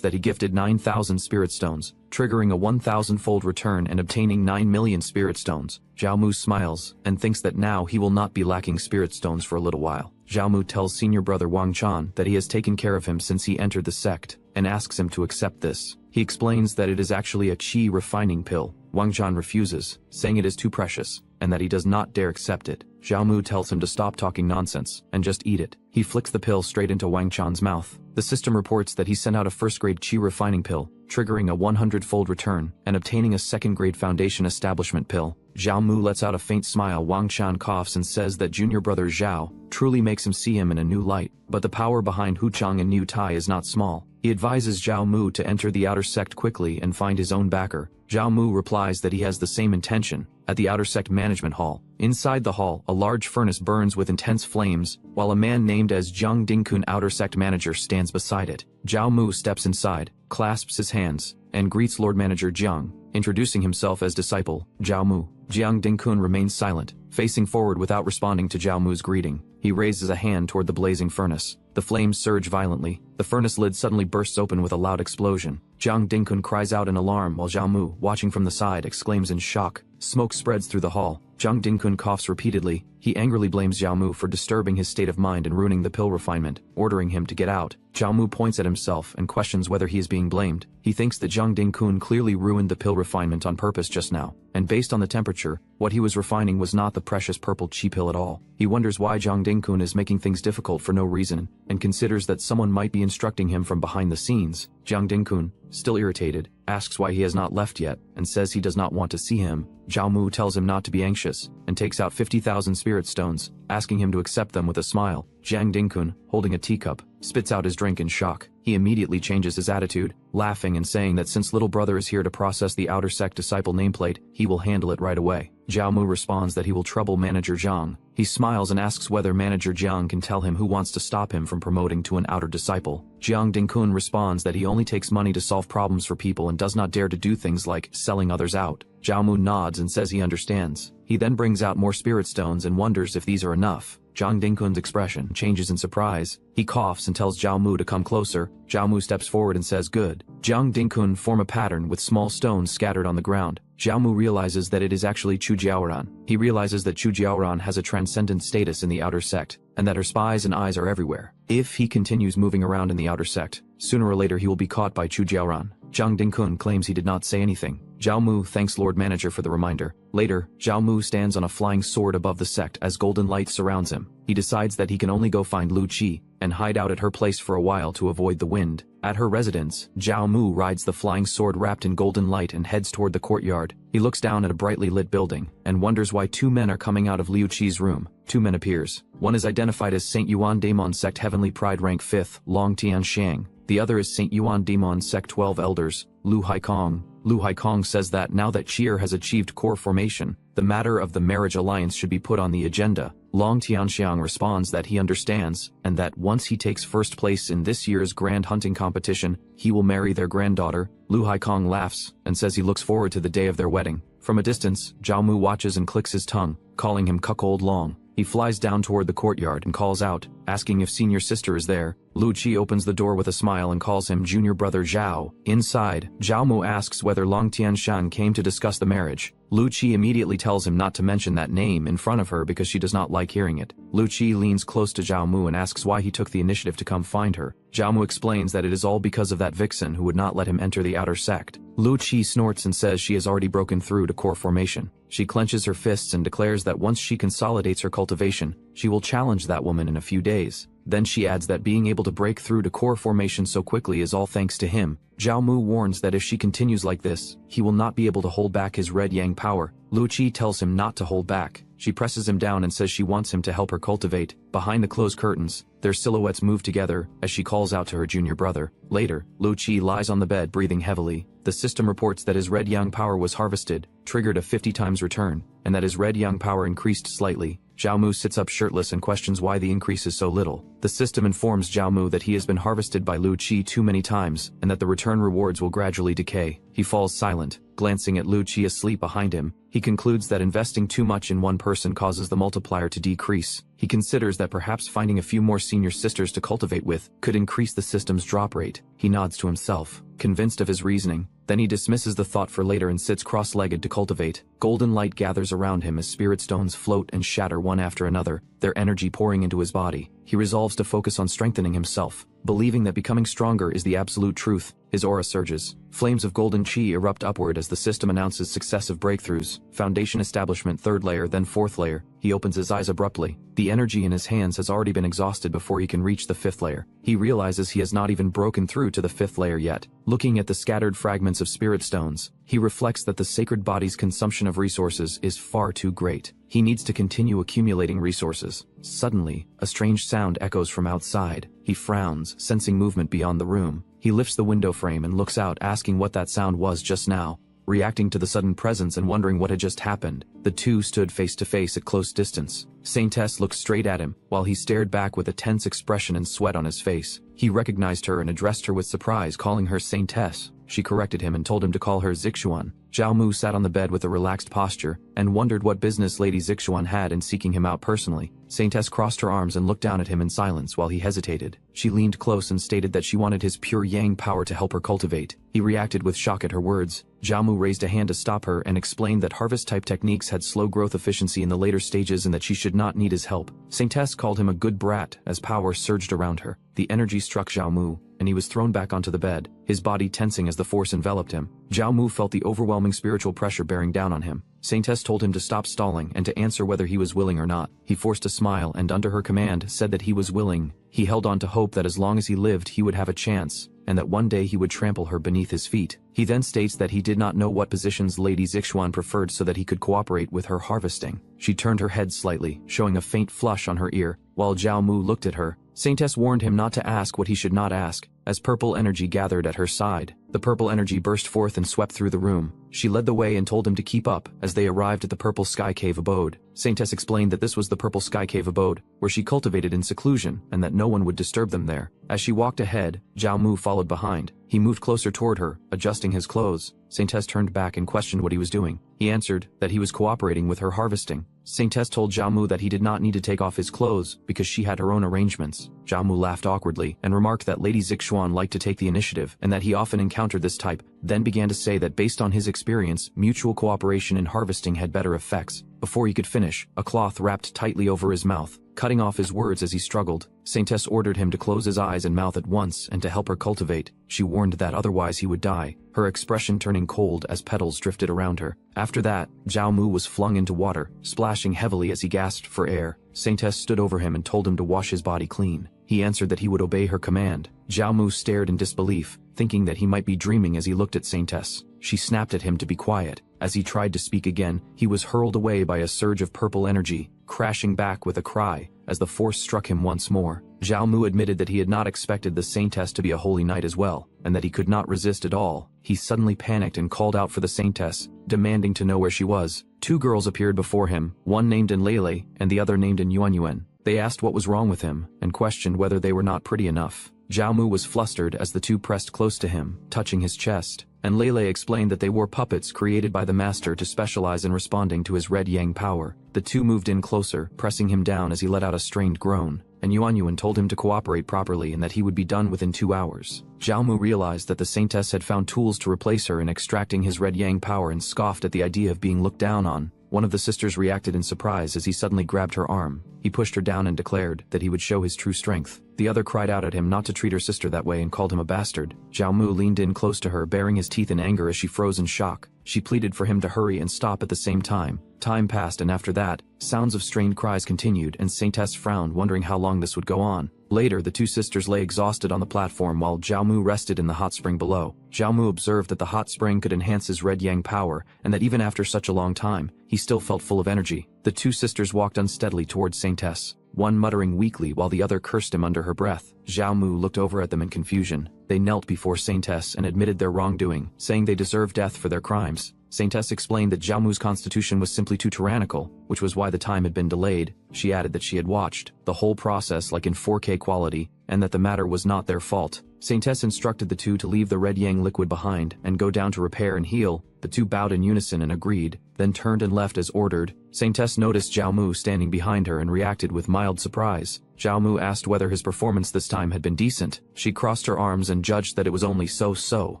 that he gifted 9,000 spirit stones, triggering a 1,000-fold return and obtaining 9 million spirit stones. Zhao Mu smiles and thinks that now he will not be lacking spirit stones for a little while. Zhao Mu tells senior brother Wang Chan that he has taken care of him since he entered the sect, and asks him to accept this. He explains that it is actually a qi refining pill. Wang Chan refuses, saying it is too precious, and that he does not dare accept it. Zhao Mu tells him to stop talking nonsense, and just eat it. He flicks the pill straight into Wang Chan's mouth. The system reports that he sent out a first-grade qi refining pill, triggering a 100-fold return, and obtaining a second-grade foundation establishment pill. Zhao Mu lets out a faint smile. Wang Chan coughs and says that junior brother Zhao truly makes him see him in a new light, but the power behind Hu Chang and Niu Tai is not small. He advises Zhao Mu to enter the outer sect quickly and find his own backer. Zhao Mu replies that he has the same intention. At the outer sect management hall, inside the hall, a large furnace burns with intense flames, while a man named as Jiang Dingkun, outer sect manager, stands beside it. Zhao Mu steps inside, clasps his hands, and greets Lord Manager Jiang, introducing himself as disciple Zhao Mu. Jiang Dingkun remains silent, facing forward without responding to Zhao Mu's greeting. He raises a hand toward the blazing furnace. The flames surge violently. The furnace lid suddenly bursts open with a loud explosion. Jiang Dingkun cries out in alarm while Zhao Mu, watching from the side, exclaims in shock. Smoke spreads through the hall. Jiang Dingkun coughs repeatedly. He angrily blames Zhao Mu for disturbing his state of mind and ruining the pill refinement, ordering him to get out. Zhao Mu points at himself and questions whether he is being blamed. He thinks that Jiang Dingkun clearly ruined the pill refinement on purpose just now, and based on the temperature, what he was refining was not the precious purple chi pill at all. He wonders why Jiang Dingkun is making things difficult for no reason, and considers that someone might be instructing him from behind the scenes. Jiang Dingkun, still irritated, asks why he has not left yet, and says he does not want to see him. Zhao Mu tells him not to be anxious, and takes out 50,000 spirit stones, asking him to accept them with a smile. Jiang Dingkun, holding a teacup, spits out his drink in shock. He immediately changes his attitude, laughing and saying that since little brother is here to process the outer sect disciple nameplate, he will handle it right away. Zhao Mu responds that he will trouble Manager Jiang. He smiles and asks whether Manager Jiang can tell him who wants to stop him from promoting to an outer disciple. Jiang Dingkun responds that he only takes money to solve problems for people and does not dare to do things like selling others out. Zhao Mu nods and says he understands. He then brings out more spirit stones and wonders if these are enough. Jiang Dingkun's expression changes in surprise. He coughs and tells Zhao Mu to come closer. Zhao Mu steps forward and says good. Jiang Dingkun form a pattern with small stones scattered on the ground. Zhao Mu realizes that it is actually Chu Jiaoran. He realizes that Chu Jiaoran has a transcendent status in the outer sect, and that her spies and eyes are everywhere. If he continues moving around in the outer sect, sooner or later he will be caught by Chu Jiaoran. Jiang Dingkun claims he did not say anything. Zhao Mu thanks Lord Manager for the reminder. Later, Zhao Mu stands on a flying sword above the sect as golden light surrounds him. He decides that he can only go find Lu Qi and hide out at her place for a while to avoid the wind. At her residence, Zhao Mu rides the flying sword wrapped in golden light and heads toward the courtyard. He looks down at a brightly lit building and wonders why two men are coming out of Liu Qi's room. Two men appears. One is identified as Saint Yuan Daemon Sect Heavenly Pride Rank 5th, Long Tian Xiang. The other is Saint Yuan Daemon Sect 12 Elders, Lu Haikong. Lu Haikong says that now that Chi'er has achieved core formation, the matter of the marriage alliance should be put on the agenda. Long Tianxiang responds that he understands, and that once he takes first place in this year's grand hunting competition, he will marry their granddaughter. Lu Haikong laughs, and says he looks forward to the day of their wedding. From a distance, Zhao Mu watches and clicks his tongue, calling him Cuckold Long. He flies down toward the courtyard and calls out, asking if senior sister is there. Lu Qi opens the door with a smile and calls him junior brother Zhao. Inside, Zhao Mu asks whether Long Tianshan came to discuss the marriage. Lu Qi immediately tells him not to mention that name in front of her because she does not like hearing it. Lu Qi leans close to Zhao Mu and asks why he took the initiative to come find her. Zhao Mu explains that it is all because of that vixen who would not let him enter the outer sect. Lu Qi snorts and says she has already broken through to core formation. She clenches her fists and declares that once she consolidates her cultivation, she will challenge that woman in a few days. Then she adds that being able to break through to core formation so quickly is all thanks to him. Zhao Mu warns that if she continues like this, he will not be able to hold back his red yang power. Lu Qi tells him not to hold back. She presses him down and says she wants him to help her cultivate. Behind the closed curtains, their silhouettes move together as she calls out to her junior brother. Later, Lu Qi lies on the bed breathing heavily. The system reports that his red yang power was harvested, triggered a 50 times return, and that his red yang power increased slightly. Zhao Mu sits up shirtless and questions why the increase is so little. The system informs Zhao Mu that he has been harvested by Lu Qi too many times, and that the return rewards will gradually decay. He falls silent, glancing at Lu Qi asleep behind him. He concludes that investing too much in one person causes the multiplier to decrease. He considers that perhaps finding a few more senior sisters to cultivate with could increase the system's drop rate. He nods to himself, convinced of his reasoning. Then he dismisses the thought for later and sits cross-legged to cultivate. Golden light gathers around him as spirit stones float and shatter one after another, their energy pouring into his body. He resolves to focus on strengthening himself, believing that becoming stronger is the absolute truth. His aura surges. Flames of golden chi erupt upward as the system announces successive breakthroughs. Foundation establishment 3rd layer, then 4th layer. He opens his eyes abruptly. The energy in his hands has already been exhausted before he can reach the 5th layer. He realizes he has not even broken through to the 5th layer yet. Looking at the scattered fragments of spirit stones, he reflects that the sacred body's consumption of resources is far too great. He needs to continue accumulating resources. Suddenly, a strange sound echoes from outside. He frowns, sensing movement beyond the room. He lifts the window frame and looks out, asking what that sound was just now. Reacting to the sudden presence and wondering what had just happened, the two stood face to face at close distance. Saintess looked straight at him, while he stared back with a tense expression and sweat on his face. He recognized her and addressed her with surprise, calling her Saintess. She corrected him and told him to call her Zixuan. Zhao Mu sat on the bed with a relaxed posture, and wondered what business Lady Zixuan had in seeking him out personally. Saintess crossed her arms and looked down at him in silence while he hesitated. She leaned close and stated that she wanted his pure yang power to help her cultivate. He reacted with shock at her words. Zhao Mu raised a hand to stop her and explained that harvest-type techniques had slow growth efficiency in the later stages and that she should not need his help. Saintess called him a good brat as power surged around her. The energy struck Zhao Mu, and he was thrown back onto the bed, his body tensing as the force enveloped him. Zhao Mu felt the overwhelming spiritual pressure bearing down on him. Saintess told him to stop stalling and to answer whether he was willing or not. He forced a smile and under her command said that he was willing. He held on to hope that as long as he lived he would have a chance, and that one day he would trample her beneath his feet. He then states that he did not know what positions Lady Zixuan preferred so that he could cooperate with her harvesting. She turned her head slightly, showing a faint flush on her ear, while Zhao Mu looked at her. Saintess warned him not to ask what he should not ask, as purple energy gathered at her side. The purple energy burst forth and swept through the room. She led the way and told him to keep up as they arrived at the purple sky cave abode. Saintess explained that this was the purple sky cave abode, where she cultivated in seclusion, and that no one would disturb them there. As she walked ahead, Zhao Mu followed behind. He moved closer toward her, adjusting his clothes. Saintess turned back and questioned what he was doing. He answered that he was cooperating with her harvesting. Saintess told Zhao Mu that he did not need to take off his clothes because she had her own arrangements. Zhao Mu laughed awkwardly and remarked that Lady Zixuan liked to take the initiative and that he often encountered this type, then began to say that based on his experience, mutual cooperation in harvesting had better effects. Before he could finish, a cloth wrapped tightly over his mouth, cutting off his words as he struggled. Saintess ordered him to close his eyes and mouth at once and to help her cultivate. She warned that otherwise he would die, her expression turning cold as petals drifted around her. After that, Zhao Mu was flung into water, splashing heavily as he gasped for air. Saintess stood over him and told him to wash his body clean. He answered that he would obey her command. Zhao Mu stared in disbelief, thinking that he might be dreaming as he looked at Saintess. She snapped at him to be quiet. As he tried to speak again, he was hurled away by a surge of purple energy, crashing back with a cry as the force struck him once more. Zhao Mu admitted that he had not expected the Saintess to be a holy knight as well, and that he could not resist at all. He suddenly panicked and called out for the Saintess, demanding to know where she was. Two girls appeared before him, one named Enlele and the other named Yuanyuan. They asked what was wrong with him, and questioned whether they were not pretty enough. Zhao Mu was flustered as the two pressed close to him, touching his chest, and Lele explained that they were puppets created by the master to specialize in responding to his red yang power. The two moved in closer, pressing him down as he let out a strained groan, and Yuanyuan told him to cooperate properly and that he would be done within 2 hours. Zhao Mu realized that the Saintess had found tools to replace her in extracting his red yang power and scoffed at the idea of being looked down on. One of the sisters reacted in surprise as he suddenly grabbed her arm. He pushed her down and declared that he would show his true strength. The other cried out at him not to treat her sister that way and called him a bastard. Zhao Mu leaned in close to her, baring his teeth in anger as she froze in shock. She pleaded for him to hurry and stop at the same time. Time passed, and after that, sounds of strained cries continued, and Saintess frowned, wondering how long this would go on. Later, the two sisters lay exhausted on the platform while Zhao Mu rested in the hot spring below. Zhao Mu observed that the hot spring could enhance his red yang power, and that even after such a long time, he still felt full of energy. The two sisters walked unsteadily towards Saintess. one muttering weakly while the other cursed him under her breath. Zhao Mu looked over at them in confusion. They knelt before Saintess and admitted their wrongdoing, saying they deserved death for their crimes. Saintess explained that Zhao Mu's constitution was simply too tyrannical, which was why the time had been delayed. She added that she had watched the whole process like in 4K quality, and that the matter was not their fault. Saintess instructed the two to leave the red yang liquid behind and go down to repair and heal. The two bowed in unison and agreed, then turned and left as ordered. Saintess noticed Zhao Mu standing behind her and reacted with mild surprise. Zhao Mu asked whether his performance this time had been decent. She crossed her arms and judged that it was only so-so.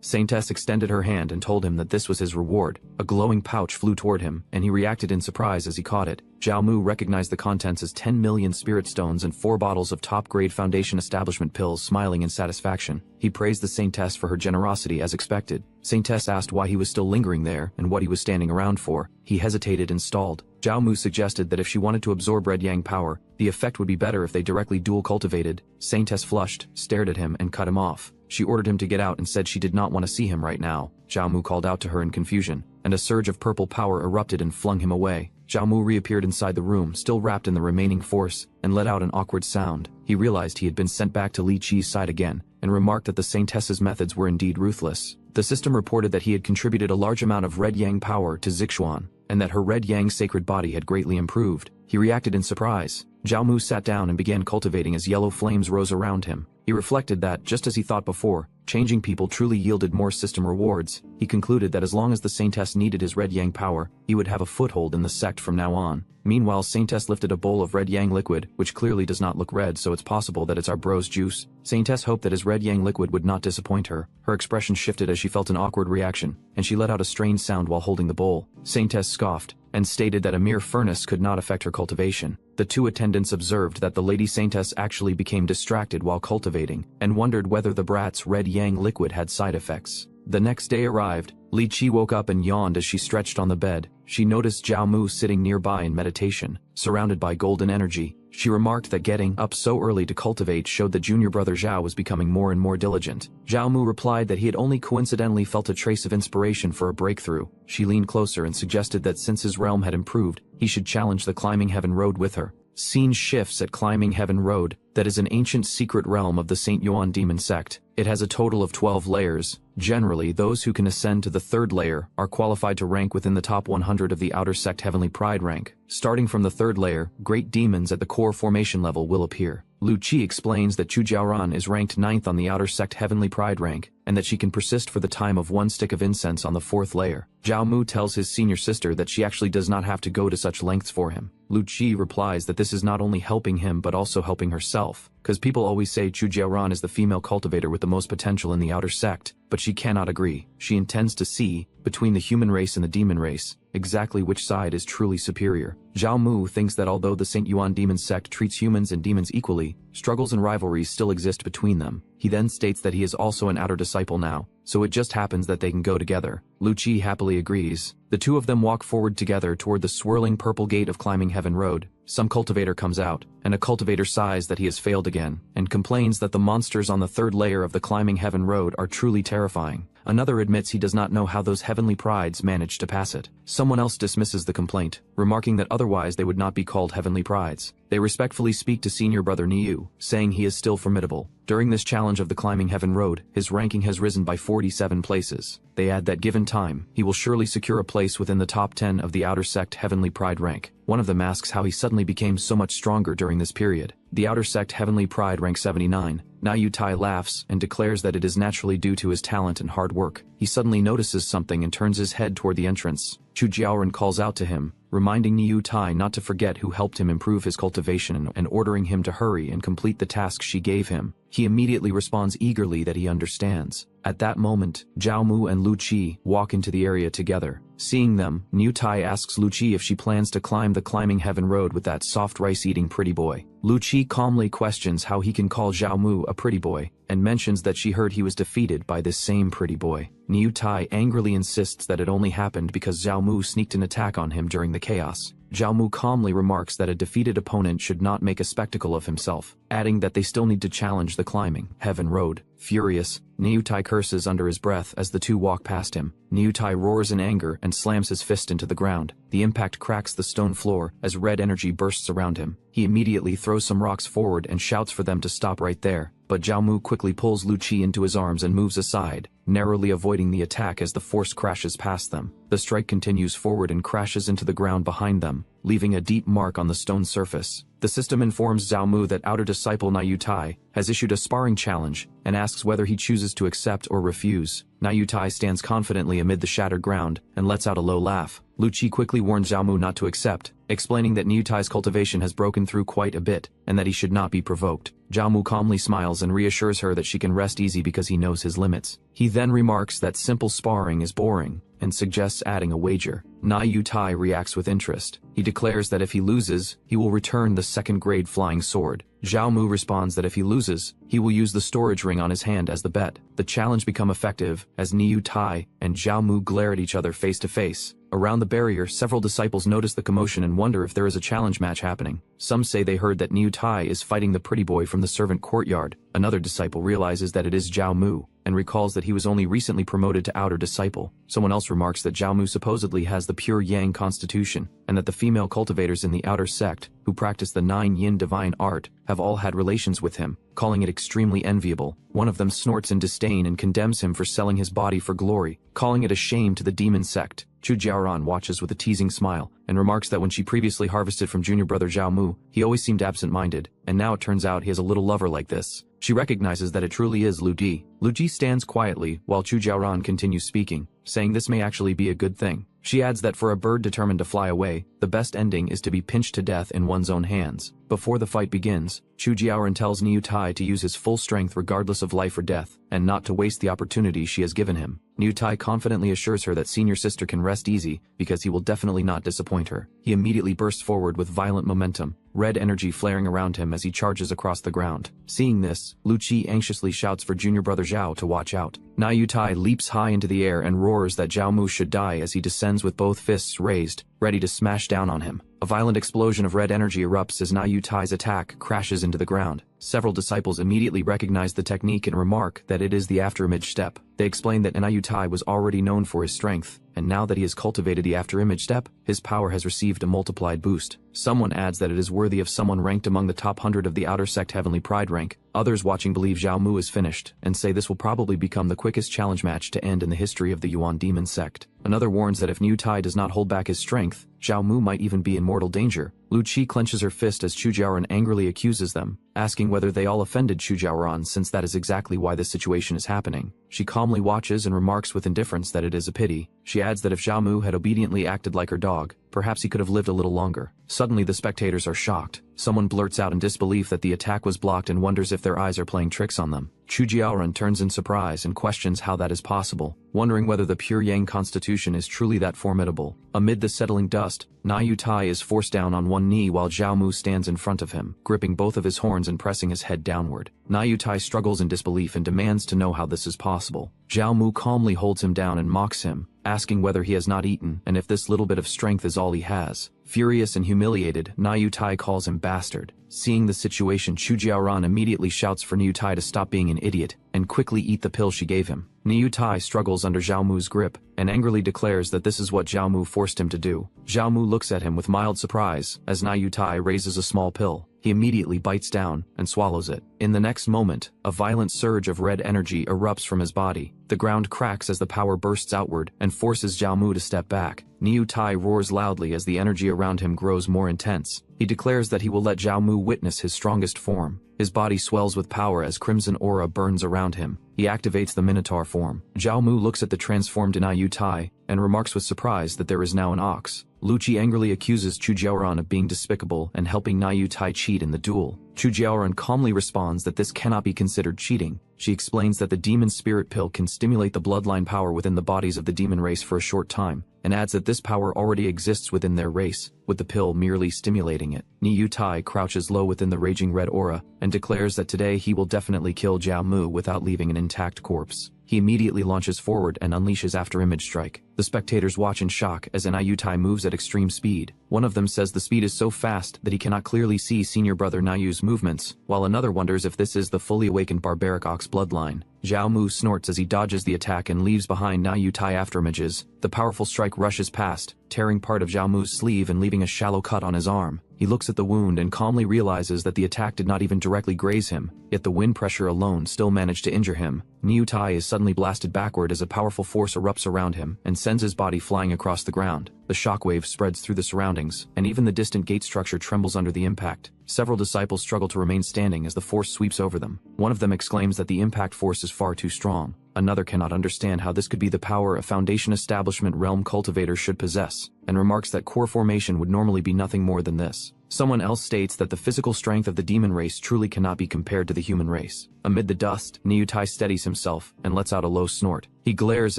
Saintess extended her hand and told him that this was his reward. A glowing pouch flew toward him, and he reacted in surprise as he caught it. Zhao Mu recognized the contents as 10 million spirit stones and 4 bottles of top-grade Foundation establishment pills, smiling in satisfaction. He praised the Saintess for her generosity as expected. Saintess asked why he was still lingering there and what he was standing around for. He hesitated and stalled. Zhao Mu suggested that if she wanted to absorb red yang power, the effect would be better if they directly dual cultivated. Saintess flushed, stared at him, and cut him off. She ordered him to get out and said she did not want to see him right now. Zhao Mu called out to her in confusion, and a surge of purple power erupted and flung him away. Zhao Mu reappeared inside the room, still wrapped in the remaining force, and let out an awkward sound. He realized he had been sent back to Li Qi's side again, and remarked that the Saintess's methods were indeed ruthless. The system reported that he had contributed a large amount of red yang power to Zixuan, and that her red yang sacred body had greatly improved. He reacted in surprise. Zhao Mu sat down and began cultivating as yellow flames rose around him. He reflected that, just as he thought before, changing people truly yielded more system rewards. He concluded that as long as the Saintess needed his red yang power, he would have a foothold in the sect from now on. Meanwhile, Saintess lifted a bowl of red yang liquid, which clearly does not look red, so it's possible that it's our bro's juice. Saintess hoped that his red yang liquid would not disappoint her. Her expression shifted as she felt an awkward reaction, and she let out a strange sound while holding the bowl. Saintess scoffed, and stated that a mere furnace could not affect her cultivation. The two attendants observed that the Lady Saintess actually became distracted while cultivating, and wondered whether the brat's red yang liquid had side effects. The next day arrived. Li Qi woke up and yawned as she stretched on the bed. She noticed Zhao Mu sitting nearby in meditation, surrounded by golden energy. She remarked that getting up so early to cultivate showed that junior brother Zhao was becoming more and more diligent. Zhao Mu replied that he had only coincidentally felt a trace of inspiration for a breakthrough. She leaned closer and suggested that since his realm had improved, he should challenge the Climbing Heaven Road with her. Scene shifts at Climbing Heaven Road. That is an ancient secret realm of the St. Yuan demon sect. It has a total of 12 layers. Generally, those who can ascend to the 3rd layer are qualified to rank within the top 100 of the outer sect Heavenly Pride rank. Starting from the 3rd layer, great demons at the core formation level will appear. Lu Qi explains that Chu Jiaoran is ranked 9th on the outer sect Heavenly Pride rank, and that she can persist for the time of 1 stick of incense on the 4th layer. Zhao Mu tells his senior sister that she actually does not have to go to such lengths for him. Lu Qi replies that this is not only helping him but also helping herself, cause people always say Chu Jiaoran is the female cultivator with the most potential in the outer sect, but she cannot agree. She intends to see, between the human race and the demon race, exactly which side is truly superior. Zhao Mu thinks that although the St. Yuan demon sect treats humans and demons equally, struggles and rivalries still exist between them. He then states that he is also an outer disciple now, so it just happens that they can go together. Lu Qi happily agrees. The two of them walk forward together toward the swirling purple gate of Climbing Heaven Road. Some cultivator comes out, and a cultivator sighs that he has failed again, and complains that the monsters on the 3rd layer of the Climbing Heaven Road are truly terrifying. Another admits he does not know how those heavenly prides managed to pass it. Someone else dismisses the complaint, remarking that otherwise they would not be called heavenly prides. They respectfully speak to senior brother Niu, saying he is still formidable. During this challenge of the Climbing Heaven Road, his ranking has risen by 47 places. They add that given time, he will surely secure a place within the top 10 of the outer sect Heavenly Pride rank. One of them asks how he suddenly became so much stronger during this period. The outer sect Heavenly Pride rank 79. Niu Tai laughs and declares that it is naturally due to his talent and hard work. He suddenly notices something and turns his head toward the entrance. Chu Jiaoran calls out to him, reminding Niu Tai not to forget who helped him improve his cultivation and ordering him to hurry and complete the task she gave him. He immediately responds eagerly that he understands. At that moment, Zhao Mu and Lu Qi walk into the area together. Seeing them, Niu Tai asks Lu Qi if she plans to climb the Climbing Heaven Road with that soft rice-eating pretty boy. Lu Qi calmly questions how he can call Zhao Mu a pretty boy, and mentions that she heard he was defeated by this same pretty boy. Niu Tai angrily insists that it only happened because Zhao Mu sneaked an attack on him during the chaos. Zhao Mu calmly remarks that a defeated opponent should not make a spectacle of himself, adding that they still need to challenge the Climbing Heaven Road. Furious, Niutai curses under his breath as the two walk past him. Niutai roars in anger and slams his fist into the ground. The impact cracks the stone floor as red energy bursts around him. He immediately throws some rocks forward and shouts for them to stop right there, but Zhao Mu quickly pulls Lu Qi into his arms and moves aside, narrowly avoiding the attack as the force crashes past them. The strike continues forward and crashes into the ground behind them, leaving a deep mark on the stone surface. The system informs Zhao Mu that outer disciple Niutai has issued a sparring challenge and asks whether he chooses to accept or refuse. Niutai stands confidently amid the shattered ground and lets out a low laugh. Lu Qi quickly warns Zhao Mu not to accept, explaining that Niutai's cultivation has broken through quite a bit and that he should not be provoked. Zhao Mu calmly smiles and reassures her that she can rest easy because he knows his limits. He then remarks that simple sparring is boring and suggests adding a wager. Niutai reacts with interest. He declares that if he loses, he will return the second-grade flying sword. Zhao Mu responds that if he loses, he will use the storage ring on his hand as the bet. The challenge becomes effective as Niutai and Zhao Mu glare at each other face to face. Around the barrier, several disciples notice the commotion and wonder if there is a challenge match happening. Some say they heard that Niutai is fighting the pretty boy from the servant courtyard. Another disciple realizes that it is Zhao Mu and recalls that he was only recently promoted to outer disciple. Someone else remarks that Zhao Mu supposedly has the pure yang constitution and that the female cultivators in the outer sect, who practice the 9 yin divine art, have all had relations with him, calling it extremely enviable. One of them snorts in disdain and condemns him for selling his body for glory, calling it a shame to the demon sect. Chu Jiaoran watches with a teasing smile and remarks that when she previously harvested from junior brother Zhao Mu, he always seemed absent-minded, and now it turns out he has a little lover like this. She recognizes that it truly is Lu Ji. Lu Ji stands quietly while Chu Jiaoran continues speaking, saying this may actually be a good thing. She adds that for a bird determined to fly away, the best ending is to be pinched to death in one's own hands. Before the fight begins, Chu Jiaoran tells Niutai to use his full strength regardless of life or death, and not to waste the opportunity she has given him. Niutai confidently assures her that senior sister can rest easy because he will definitely not disappoint her. He immediately bursts forward with violent momentum, red energy flaring around him as he charges across the ground. Seeing this, Lu Qi anxiously shouts for junior brother Zhao to watch out. Niutai leaps high into the air and roars that Zhao Mu should die as he descends with both fists raised, ready to smash down on him. A violent explosion of red energy erupts as Niutai's attack crashes into the ground. Several disciples immediately recognize the technique and remark that it is the afterimage step. They explain that Niutai was already known for his strength, and now that he has cultivated the afterimage step, his power has received a multiplied boost. Someone adds that it is worthy of someone ranked among the top 100 of the outer sect heavenly pride rank. Others watching believe Zhao Mu is finished, and say this will probably become the quickest challenge match to end in the history of the Yuan demon sect. Another warns that if Niutai does not hold back his strength, Zhao Mu might even be in mortal danger. Lu Qi clenches her fist as Chu Jiaoran angrily accuses them, asking whether they all offended Chu Jiaoran since that is exactly why this situation is happening. She calmly watches and remarks with indifference that it is a pity. She adds that if Zhao Mu had obediently acted like her dog, perhaps he could have lived a little longer. Suddenly the spectators are shocked. Someone blurts out in disbelief that the attack was blocked and wonders if their eyes are playing tricks on them. Chu Jiaoran turns in surprise and questions how that is possible, wondering whether the pure yang constitution is truly that formidable. Amid the settling dust, Niutai is forced down on one knee while Zhao Mu stands in front of him, gripping both of his horns and pressing his head downward. Niutai struggles in disbelief and demands to know how this is possible. Zhao Mu calmly holds him down and mocks him, asking whether he has not eaten and if this little bit of strength is all he has. Furious and humiliated, Niutai calls him bastard. Seeing the situation, Chu Jiaoran immediately shouts for Niutai to stop being an idiot and quickly eat the pill she gave him. Niutai struggles under Zhao Mu's grip and angrily declares that this is what Zhao Mu forced him to do. Zhao Mu looks at him with mild surprise as Niutai raises a small pill. He immediately bites down and swallows it. In the next moment, a violent surge of red energy erupts from his body. The ground cracks as the power bursts outward and forces Zhao Mu to step back. Niutai roars loudly as the energy around him grows more intense. He declares that he will let Zhao Mu witness his strongest form. His body swells with power as crimson aura burns around him. He activates the Minotaur form. Zhao Mu looks at the transformed Niutai and remarks with surprise that there is now an ox. Lu Qi angrily accuses Chu Jiaoran of being despicable and helping Niutai cheat in the duel. Chu Jiaoran calmly responds that this cannot be considered cheating. She explains that the demon spirit pill can stimulate the bloodline power within the bodies of the demon race for a short time, and adds that this power already exists within their race, with the pill merely stimulating it. Niutai crouches low within the raging red aura and declares that today he will definitely kill Zhao Mu without leaving an intact corpse. He immediately launches forward and unleashes afterimage strike. The spectators watch in shock as Niutai moves at extreme speed. One of them says the speed is so fast that he cannot clearly see senior brother Niu's movements, while another wonders if this is the fully awakened barbaric ox bloodline. Zhao Mu snorts as he dodges the attack and leaves behind Na Yutai afterimages. The powerful strike rushes past, tearing part of Zhao Mu's sleeve and leaving a shallow cut on his arm. He looks at the wound and calmly realizes that the attack did not even directly graze him, yet the wind pressure alone still managed to injure him. Niu Tai is suddenly blasted backward as a powerful force erupts around him and sends his body flying across the ground. The shockwave spreads through the surroundings, and even the distant gate structure trembles under the impact. Several disciples struggle to remain standing as the force sweeps over them. One of them exclaims that the impact force is far too strong. Another cannot understand how this could be the power a Foundation Establishment realm cultivator should possess, and remarks that core formation would normally be nothing more than this. Someone else states that the physical strength of the demon race truly cannot be compared to the human race. Amid the dust, Niu Tai steadies himself and lets out a low snort. He glares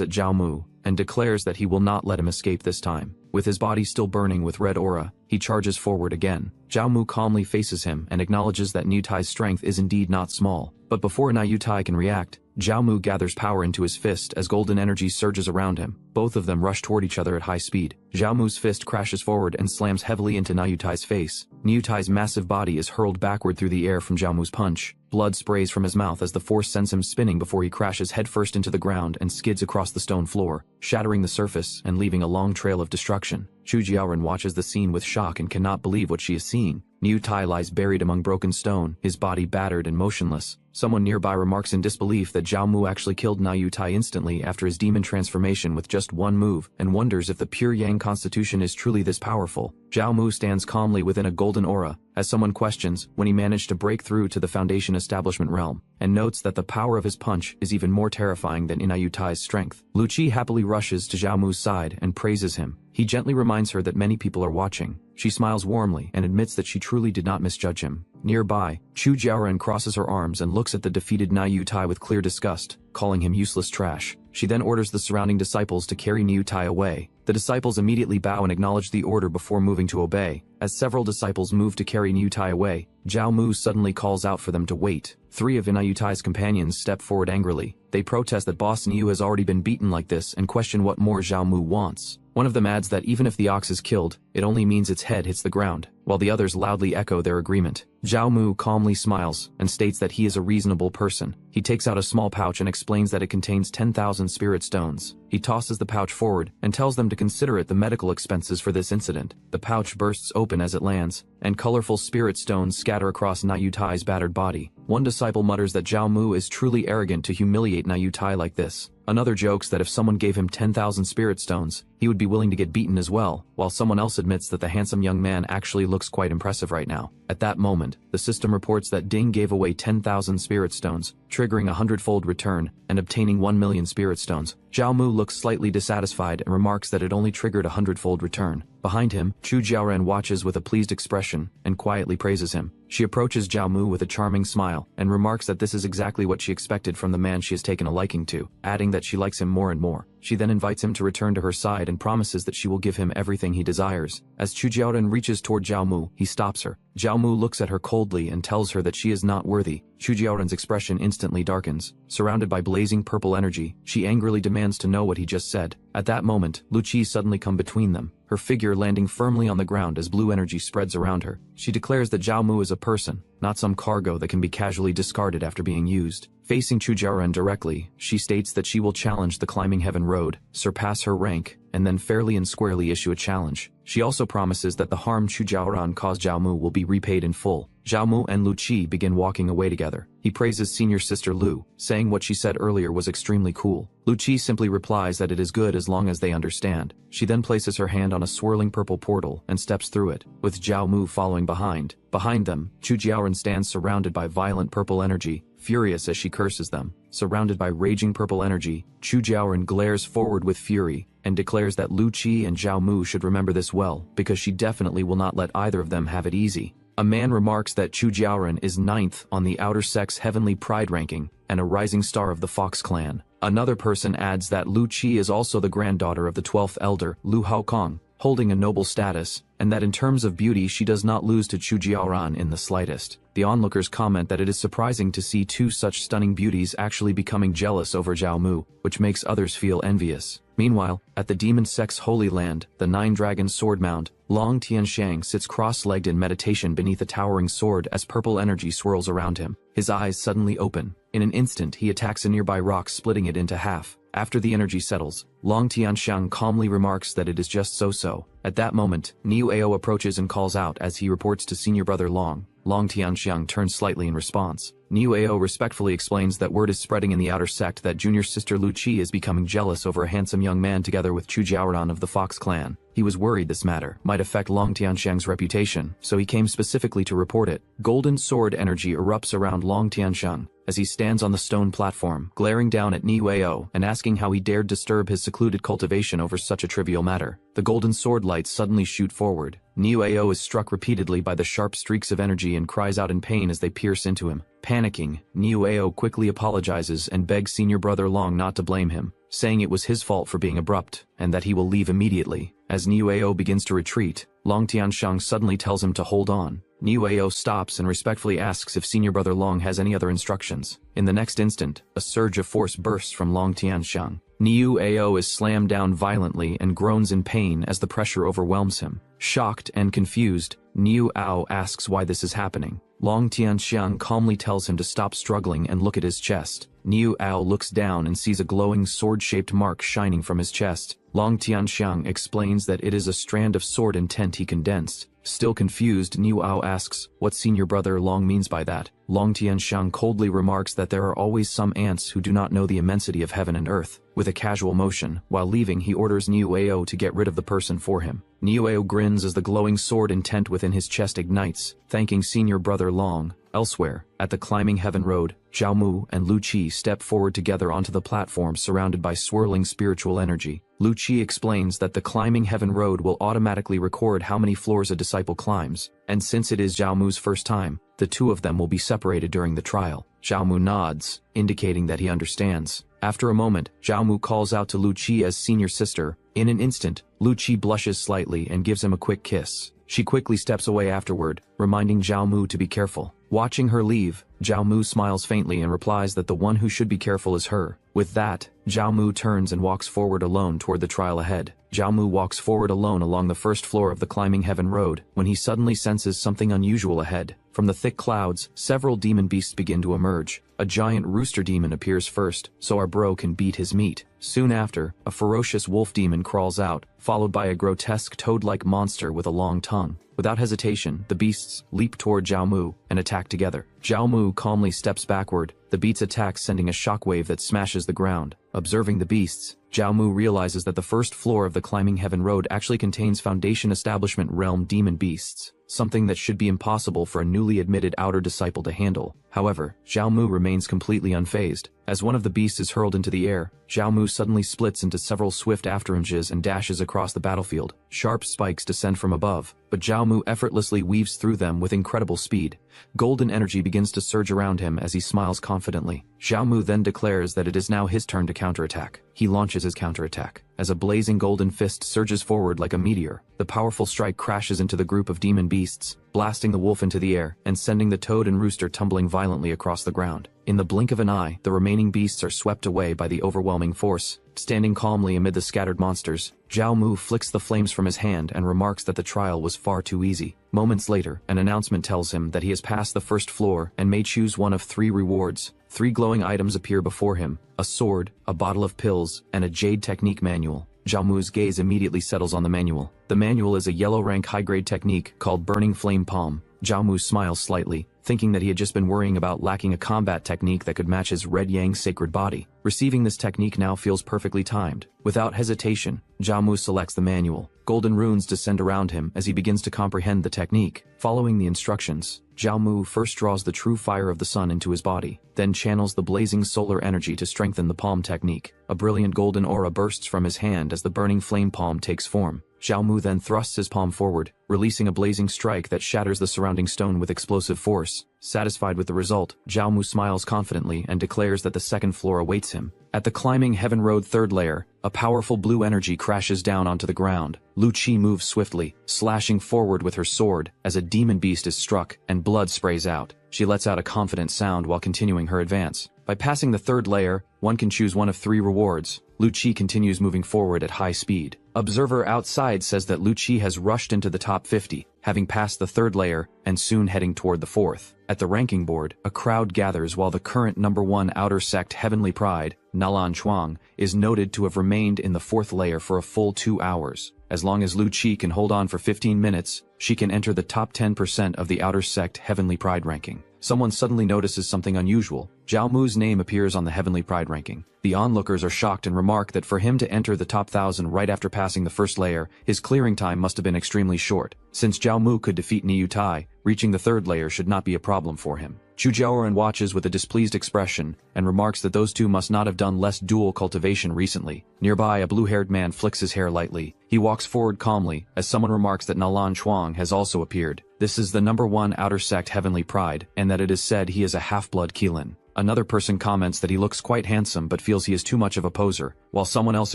at Zhao Mu and declares that he will not let him escape this time. With his body still burning with red aura, he charges forward again. Zhao Mu calmly faces him and acknowledges that Niu Tai's strength is indeed not small. But before Niu Tai can react, Zhao Mu gathers power into his fist as golden energy surges around him. Both of them rush toward each other at high speed. Zhao Mu's fist crashes forward and slams heavily into Niu Tai's face. Niu Tai's massive body is hurled backward through the air from Zhao Mu's punch. Blood sprays from his mouth as the force sends him spinning before he crashes headfirst into the ground and skids across the stone floor, shattering the surface and leaving a long trail of destruction. Chu Jiaoren watches the scene with shock and cannot believe what she is seeing. Niu Tai lies buried among broken stone, his body battered and motionless. Someone nearby remarks in disbelief that Zhao Mu actually killed Niu Tai instantly after his demon transformation with just one move, and wonders if the pure Yang constitution is truly this powerful. Zhao Mu stands calmly within a golden aura, as someone questions when he managed to break through to the Foundation Establishment realm, and notes that the power of his punch is even more terrifying than Niu Tai's strength. Lu Qi happily rushes to Zhao Mu's side and praises him. He gently reminds her that many people are watching. She smiles warmly and admits that she truly did not misjudge him. Nearby, Chu Jiaoren crosses her arms and looks at the defeated Niu Tai with clear disgust, calling him useless trash. She then orders the surrounding disciples to carry Niu Tai away. The disciples immediately bow and acknowledge the order before moving to obey. As several disciples move to carry Niu Tai away, Zhao Mu suddenly calls out for them to wait. 3 of Niu Tai's companions step forward angrily. They protest that Boss Niu has already been beaten like this and question what more Zhao Mu wants. One of them adds that even if the ox is killed, it only means its head hits the ground, while the others loudly echo their agreement. Zhao Mu calmly smiles and states that he is a reasonable person. He takes out a small pouch and explains that it contains 10,000 spirit stones. He tosses the pouch forward and tells them to consider it the medical expenses for this incident. The pouch bursts open as it lands, and colorful spirit stones scatter across Niu Tai's battered body. One disciple mutters that Zhao Mu is truly arrogant to humiliate Niu Tai like this. Another jokes that if someone gave him 10,000 spirit stones, he would be willing to get beaten as well, while someone else admits that the handsome young man actually looks quite impressive right now. At that moment, the system reports that Ding gave away 10,000 spirit stones, triggering a 100-fold return and obtaining 1 million spirit stones. Zhao Mu looks slightly dissatisfied and remarks that it only triggered a 100-fold return. Behind him, Chu Jiaoren watches with a pleased expression and quietly praises him. She approaches Zhao Mu with a charming smile and remarks that this is exactly what she expected from the man she has taken a liking to, adding that she likes him more and more. She then invites him to return to her side and promises that she will give him everything he desires. As Chu Jiaoren reaches toward Zhao Mu, he stops her. Zhao Mu looks at her coldly and tells her that she is not worthy. Chu Jiaoren's expression instantly darkens. Surrounded by blazing purple energy, she angrily demands to know what he just said. At that moment, Lu Qi suddenly come between them, her figure landing firmly on the ground as blue energy spreads around her. She declares that Zhao Mu is a person, not some cargo that can be casually discarded after being used. Facing Chu Jiaoren directly, she states that she will challenge the Climbing Heaven Road, surpass her rank, and then fairly and squarely issue a challenge. She also promises that the harm Chu Jiaoren caused Zhao Mu will be repaid in full. Zhao Mu and Lu Qi begin walking away together. He praises senior sister Lu, saying what she said earlier was extremely cool. Lu Qi simply replies that it is good as long as they understand. She then places her hand on a swirling purple portal and steps through it, with Zhao Mu following behind. Behind them, Chu Jiaoren stands surrounded by violent purple energy, furious as she curses them. Surrounded by raging purple energy, Chu Jiaoren glares forward with fury and declares that Lu Qi and Zhao Mu should remember this well, because she definitely will not let either of them have it easy. A man remarks that Chu Jiaoren is 9th on the Outer Sex Heavenly Pride ranking and a rising star of the Fox clan. Another person adds that Lu Qi is also the granddaughter of the 12th elder, Lu Haokong, holding a noble status, and that in terms of beauty she does not lose to Chu Jiaoren in the slightest. The onlookers comment that it is surprising to see 2 such stunning beauties actually becoming jealous over Zhao Mu, which makes others feel envious. Meanwhile, at the Demon Sex Holy Land, the 9-dragon sword mound, Long Tianshang sits cross-legged in meditation beneath a towering sword as purple energy swirls around him. His eyes suddenly open, In an instant he attacks a nearby rock, splitting it into half. After the energy settles, Long Tianxiang calmly remarks that it is just so-so. At that moment, Niu Ao approaches and calls out as he reports to senior brother Long. Long Tianxiang turns slightly in response. Niu Ao respectfully explains that word is spreading in the outer sect that junior sister Lu Qi is becoming jealous over a handsome young man together with Chu Jiaoran of the Fox clan. He was worried this matter might affect Long Tianxiang's reputation, so he came specifically to report it. Golden sword energy erupts around Long Tianxiang as he stands on the stone platform, glaring down at Niu Ao and asking how he dared disturb his secluded cultivation over such a trivial matter. The golden sword lights suddenly shoot forward. Niu Ao is struck repeatedly by the sharp streaks of energy and cries out in pain as they pierce into him. Panicking, Niu Ao quickly apologizes and begs senior brother Long not to blame him, saying it was his fault for being abrupt, and that he will leave immediately. As Niu Ao begins to retreat, Long Tianxiang suddenly tells him to hold on. Niu Ao stops and respectfully asks if senior brother Long has any other instructions. In the next instant, a surge of force bursts from Long Tianxiang. Niu Ao is slammed down violently and groans in pain as the pressure overwhelms him. Shocked and confused, Niu Ao asks why this is happening. Long Tianxiang calmly tells him to stop struggling and look at his chest. Niu Ao looks down and sees a glowing sword-shaped mark shining from his chest. Long Tianxiang explains that it is a strand of sword intent he condensed. Still confused, Niu Ao asks what senior brother Long means by that. Long Tianxiang coldly remarks that there are always some ants who do not know the immensity of heaven and earth. With a casual motion, while leaving he orders Niu Ao to get rid of the person for him. Niu Ao grins as the glowing sword intent within his chest ignites, thanking senior brother Long. Elsewhere, at the climbing heaven road, Zhao Mu and Lu Qi step forward together onto the platform surrounded by swirling spiritual energy. Lu Qi explains that the climbing heaven road will automatically record how many floors a disciple climbs, and since it is Zhao Mu's first time, the two of them will be separated during the trial. Zhao Mu nods, indicating that he understands. After a moment, Zhao Mu calls out to Lu Qi as senior sister. In an instant, Lu Qi blushes slightly and gives him a quick kiss. She quickly steps away afterward, reminding Zhao Mu to be careful. Watching her leave, Zhao Mu smiles faintly and replies that the one who should be careful is her. With that, Zhao Mu turns and walks forward alone toward the trial ahead. Zhao Mu walks forward alone along the first floor of the climbing heaven road, when he suddenly senses something unusual ahead. From the thick clouds, several demon beasts begin to emerge. A giant rooster demon appears first, so our bro can beat his meat. Soon after, a ferocious wolf demon crawls out, followed by a grotesque toad-like monster with a long tongue. Without hesitation, the beasts leap toward Zhao Mu and attack together. Zhao Mu calmly steps backward, the beats attack sending a shockwave that smashes the ground. Observing the beasts, Zhao Mu realizes that the first floor of the climbing heaven road actually contains Foundation Establishment realm demon beasts, something that should be impossible for a newly admitted outer disciple to handle. However, Zhao Mu remains completely unfazed. As one of the beasts is hurled into the air, Zhao Mu suddenly splits into several swift afterimages and dashes across the battlefield. Sharp spikes descend from above, but Zhao Mu effortlessly weaves through them with incredible speed. Golden energy begins to surge around him as he smiles confidently. Zhao Mu then declares that it is now his turn to counterattack. He launches his counterattack. As a blazing golden fist surges forward like a meteor, the powerful strike crashes into the group of demon beasts, blasting the wolf into the air and sending the toad and rooster tumbling violently across the ground. In the blink of an eye, the remaining beasts are swept away by the overwhelming force. Standing calmly amid the scattered monsters, Zhao Mu flicks the flames from his hand and remarks that the trial was far too easy. Moments later, an announcement tells him that he has passed the first floor and may choose one of 3 rewards. 3 glowing items appear before him: a sword, a bottle of pills, and a jade technique manual. Zhao Mu's gaze immediately settles on the manual. The manual is a yellow-rank high-grade technique called Burning Flame Palm. Zhao Mu smiles slightly, thinking that he had just been worrying about lacking a combat technique that could match his Red Yang sacred body. Receiving this technique now feels perfectly timed. Without hesitation, Zhao Mu selects the manual. Golden runes descend around him as he begins to comprehend the technique. Following the instructions, Zhao Mu first draws the true fire of the sun into his body, then channels the blazing solar energy to strengthen the palm technique. A brilliant golden aura bursts from his hand as the burning flame palm takes form. Zhao Mu then thrusts his palm forward, releasing a blazing strike that shatters the surrounding stone with explosive force. Satisfied with the result, Zhao Mu smiles confidently and declares that the second floor awaits him. At the climbing heaven road third layer, a powerful blue energy crashes down onto the ground. Lu Qi moves swiftly, slashing forward with her sword as a demon beast is struck and blood sprays out. She lets out a confident sound while continuing her advance. By passing the third layer, one can choose one of 3 rewards. Lu Qi continues moving forward at high speed. Observer outside says that Lu Qi has rushed into the top 50, having passed the third layer and soon heading toward the 4th. At the ranking board, a crowd gathers while the current #1 outer sect Heavenly Pride, Nalan Chuang, is noted to have remained in the 4th layer for a full 2 hours. As long as Lu Qi can hold on for 15 minutes, she can enter the top 10% of the outer sect Heavenly Pride ranking. Someone suddenly notices something unusual. Zhao Mu's name appears on the Heavenly Pride ranking. The onlookers are shocked and remark that for him to enter the top 1,000 right after passing the 1st layer, his clearing time must have been extremely short. Since Zhao Mu could defeat Niu Tai, reaching the 3rd layer should not be a problem for him. Chu Jiaoren watches with a displeased expression, and remarks that those two must not have done less dual cultivation recently. Nearby, a blue-haired man flicks his hair lightly. He walks forward calmly, as someone remarks that Nalan Chuang has also appeared. This is the #1 outer sect Heavenly Pride, and that it is said he is a half-blood Qilin. Another person comments that he looks quite handsome but feels he is too much of a poser, while someone else